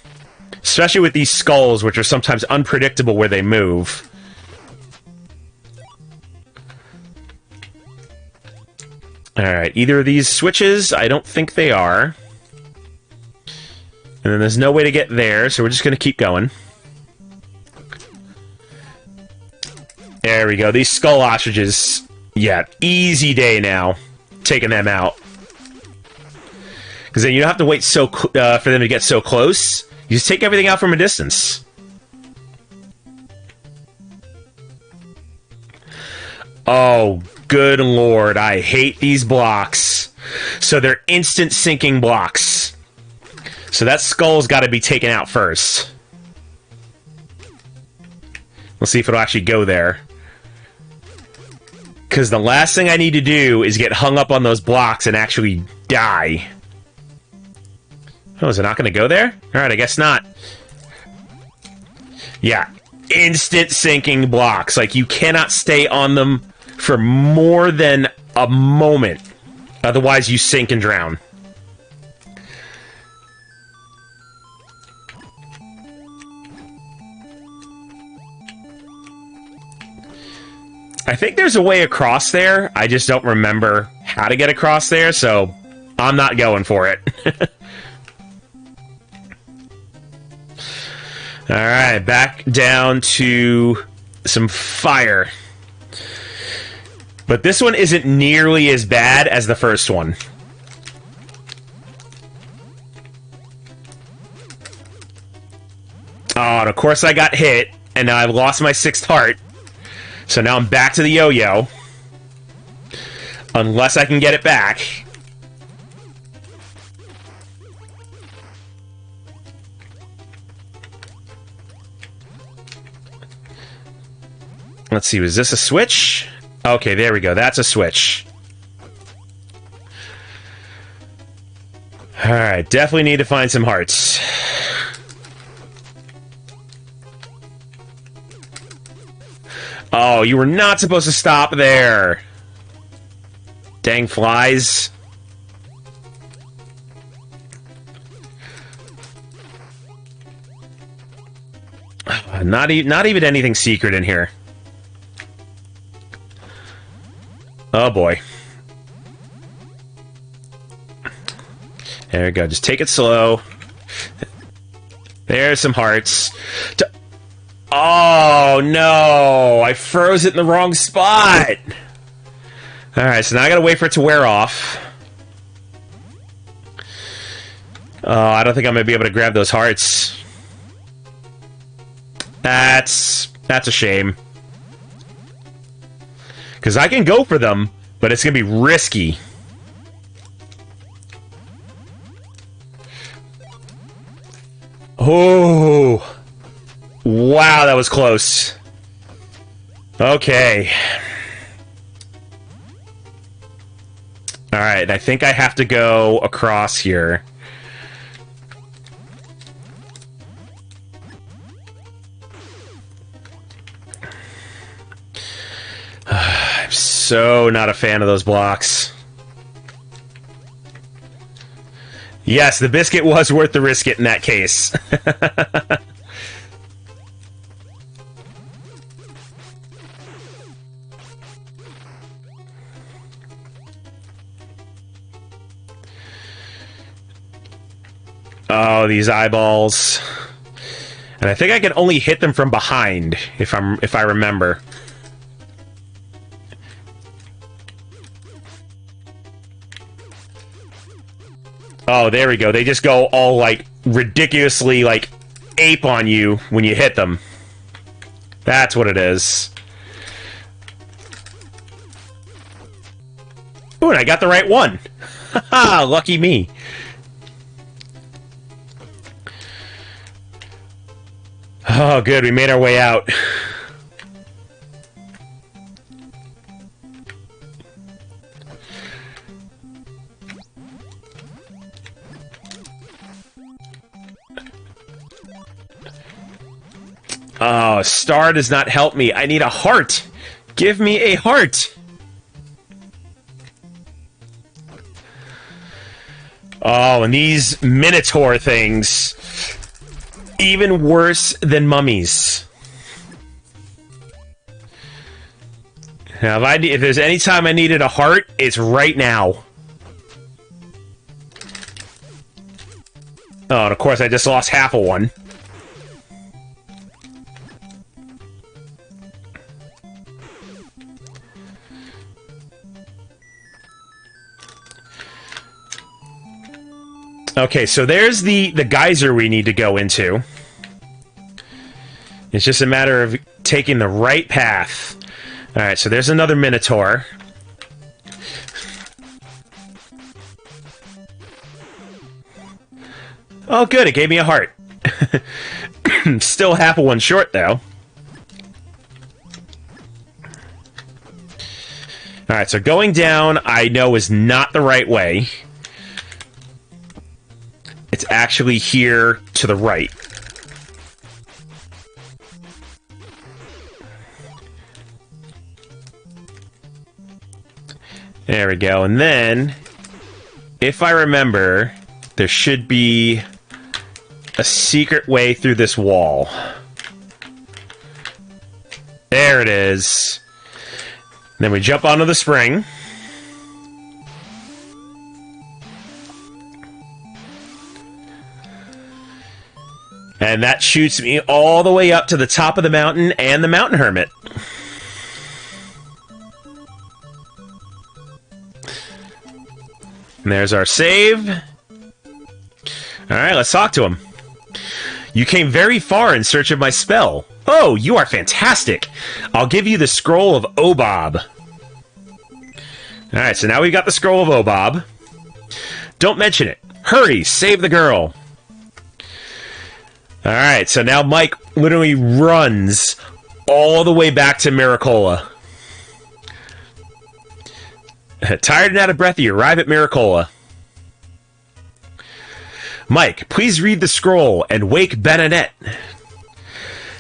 Especially with these skulls, which are sometimes unpredictable where they move. Alright, either of these switches? I don't think they are. And then there's no way to get there, so we're just going to keep going. There we go. These skull ostriches. Yeah, easy day now. Taking them out. Because then you don't have to wait so for them to get so close. You just take everything out from a distance. Oh, good lord. I hate these blocks. So they're instant sinking blocks. So that skull's got to be taken out first. Let's see if it'll actually go there. Because the last thing I need to do is get hung up on those blocks and actually die. Oh, is it not going to go there? Alright, I guess not. Yeah. Instant sinking blocks. Like, you cannot stay on them for more than a moment. Otherwise, you sink and drown. I think there's a way across there. I just don't remember how to get across there, so I'm not going for it. Alright, back down to some fire. But this one isn't nearly as bad as the first one. Oh, and of course I got hit, and now I've lost my 6th heart. So now I'm back to the yo-yo. Unless I can get it back. Let's see, was this a switch? Okay, there we go. That's a switch. Alright, definitely need to find some hearts. Oh, you were not supposed to stop there. Dang flies. Not even anything secret in here. Oh boy. There we go. Just take it slow. There's some hearts. Oh, no! I froze it in the wrong spot! Alright, so now I gotta wait for it to wear off. Oh, I don't think I'm going to be able to grab those hearts. That's a shame. Because I can go for them, but it's going to be risky. Oh. Wow, that was close. Okay. Alright, I think I have to go across here. I'm so not a fan of those blocks. Yes, the biscuit was worth the risk it in that case. Oh, these eyeballs. And I think I can only hit them from behind, if I remember. Oh, there we go. They just go all, like, ridiculously, like, ape on you when you hit them. That's what it is. Ooh, and I got the right one. Haha, lucky me. Oh, good. We made our way out. Oh, star does not help me. I need a heart. Give me a heart. Oh, and these Minotaur things. Even worse than mummies. Now, if there's any time I needed a heart, it's right now. Oh, and of course I just lost half of one. Okay, so there's the geyser we need to go into. It's just a matter of taking the right path. Alright, so there's another Minotaur. Oh, good, it gave me a heart. Still half of one short, though. Alright, so going down, I know is not the right way. It's actually here to the right. There we go. And then, if I remember, there should be a secret way through this wall. There it is. And then we jump onto the spring. And that shoots me all the way up to the top of the mountain and the mountain hermit. And there's our save. Alright, let's talk to him. You came very far in search of my spell. Oh, you are fantastic. I'll give you the scroll of Obob. Alright, so now we've got the scroll of Obob. Don't mention it. Hurry, save the girl. Alright, so now Mike literally runs all the way back to Miracola. Tired and out of breath, you arrive at Miracola. Mike, please read the scroll and wake Benonette.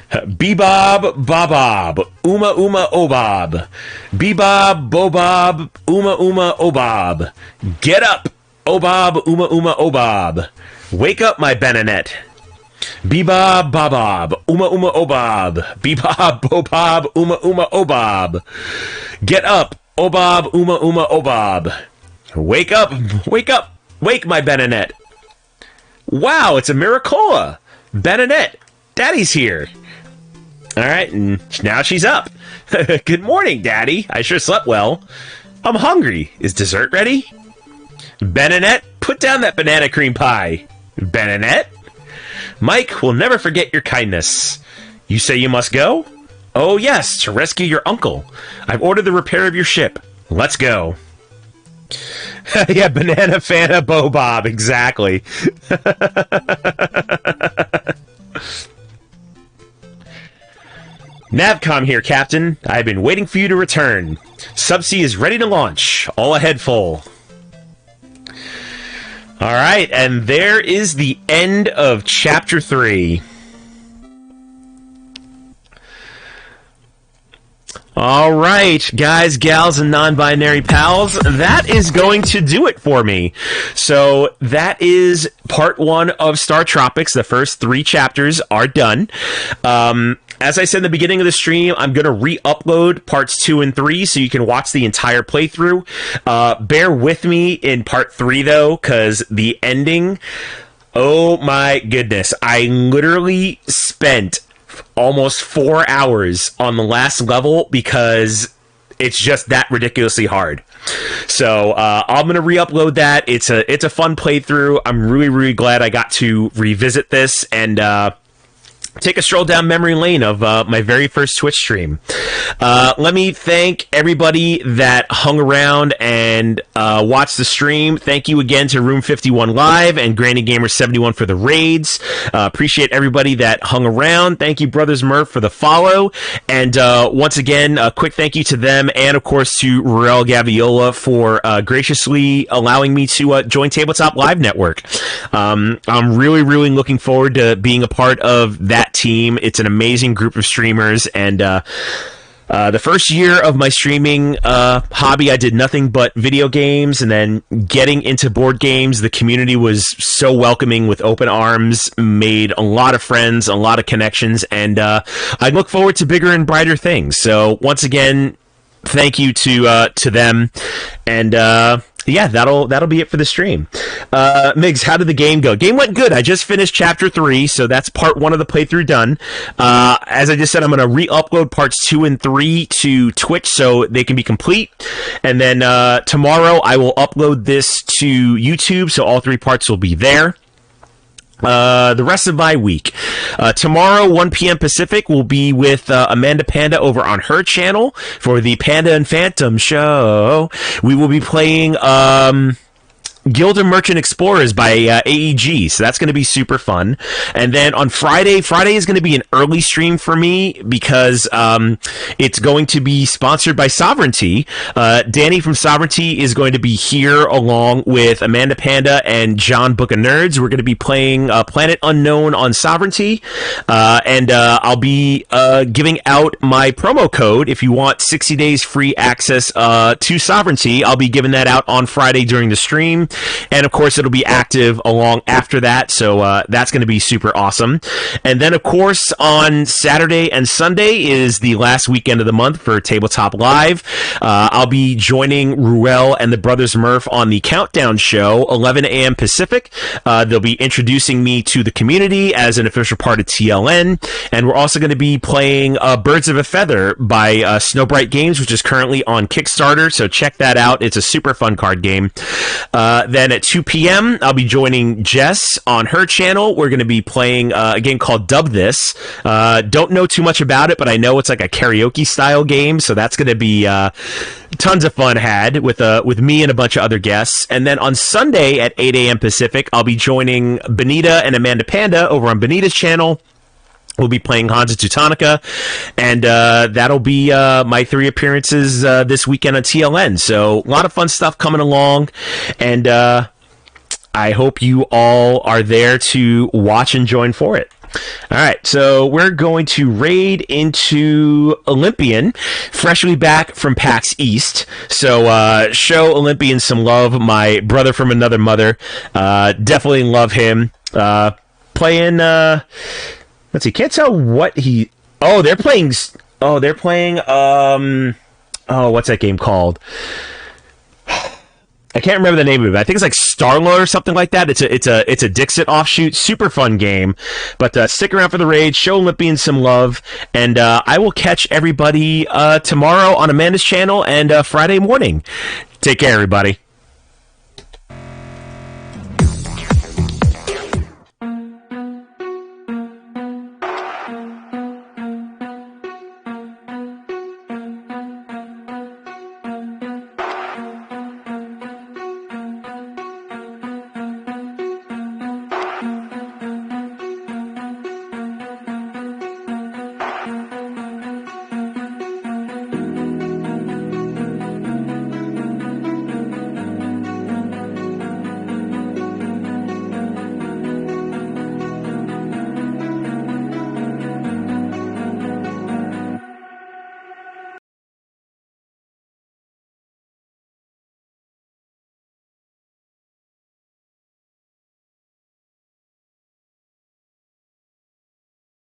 Bebob, Bobob, Uma Uma Obob. Bebob, Bobob, Uma Uma Obob. Get up, Obob, Uma Uma Obob. Wake up, my Benonette. Bebob, Bobob, Uma Uma Obob. Bebob, Bobob, Uma Uma Obob. Get up, Obob, Uma Uma Obob. Wake up, wake up, wake my Benonette. Wow, it's a Miracola. Benonette, Daddy's here. Alright, and now she's up. Good morning, Daddy. I sure slept well. I'm hungry. Is dessert ready? Benonette, put down that banana cream pie. Bennet? Mike will never forget your kindness. You say you must go? Oh, yes, to rescue your uncle. I've ordered the repair of your ship. Let's go. Yeah, Banana Fanta Bo Bob, exactly. Navcom here, Captain. I've been waiting for you to return. Subsea is ready to launch. All ahead full. Alright, and there is the end of Chapter 3. Alright, guys, gals, and non-binary pals, that is going to do it for me. So, that is part 1 of StarTropics. The first 3 chapters are done. As I said in the beginning of the stream, I'm going to re-upload parts 2 and 3 so you can watch the entire playthrough. Bear with me in part 3, though, because the ending, oh my goodness. I literally spent almost 4 hours on the last level because it's just that ridiculously hard. So I'm going to re-upload that. It's a fun playthrough. I'm really, really glad I got to revisit this and take a stroll down memory lane of my very first Twitch stream. Let me thank everybody that hung around and watched the stream. Thank you again to Room 51 Live and Granny Gamer 71 for the raids. Appreciate everybody that hung around. Thank you, Brothers Murph, for the follow. And once again, a quick thank you to them and, of course, to Ruel Gaviola for graciously allowing me to join Tabletop Live Network. I'm really, really looking forward to being a part of that team. It's an amazing group of streamers, and the first year of my streaming hobby, I did nothing but video games, and then getting into board games, the community was so welcoming with open arms, made a lot of friends, a lot of connections, and I look forward to bigger and brighter things. So once again, thank you to them, and yeah, that'll be it for the stream. Migs, how did the game go? Game went good. I just finished Chapter 3, so that's part 1 of the playthrough done. As I just said, I'm going to re-upload parts 2 and 3 to Twitch so they can be complete. And then tomorrow I will upload this to YouTube, so all 3 parts will be there. The rest of my week. Tomorrow, 1 p.m. Pacific, will be with Amanda Panda over on her channel for the Panda and Phantom show. We will be playing Guild of Merchant Explorers by AEG, so that's going to be super fun. And then on Friday is going to be an early stream for me because it's going to be sponsored by Sovereignty. Danny from Sovereignty is going to be here along with Amanda Panda and John Book of Nerds. We're going to be playing Planet Unknown on Sovereignty, and I'll be giving out my promo code if you want 60 days free access to Sovereignty. I'll be giving that out on Friday during the stream. And of course, it'll be active along after that, so that's going to be super awesome. And then, of course, on Saturday and Sunday is the last weekend of the month for Tabletop Live. I'll be joining Ruel and the Brothers Murph on the Countdown Show, 11 a.m. Pacific. They'll be introducing me to the community as an official part of TLN, and we're also going to be playing Birds of a Feather by Snowbright Games, which is currently on Kickstarter, so check that out. It's a super fun card game. Then at 2 p.m., I'll be joining Jess on her channel. We're going to be playing a game called Dub This. Don't know too much about it, but I know it's like a karaoke-style game, so that's going to be tons of fun had with me and a bunch of other guests. And then on Sunday at 8 a.m. Pacific, I'll be joining Benita and Amanda Panda over on Benita's channel. We'll be playing Hansa Teutonica, and that'll be my 3 appearances this weekend on TLN. So a lot of fun stuff coming along, and I hope you all are there to watch and join for it. All right, so we're going to raid into Olympian, freshly back from PAX East. So show Olympian some love, my brother from another mother. Definitely love him. Playing... Let's see, can't tell what he... Oh, they're playing... Oh, what's that game called? I can't remember the name of it. I think it's like Starla or something like that. It's a Dixit offshoot. Super fun game. But stick around for the raid. Show Olympian some love. And I will catch everybody tomorrow on Amanda's channel and Friday morning. Take care, everybody.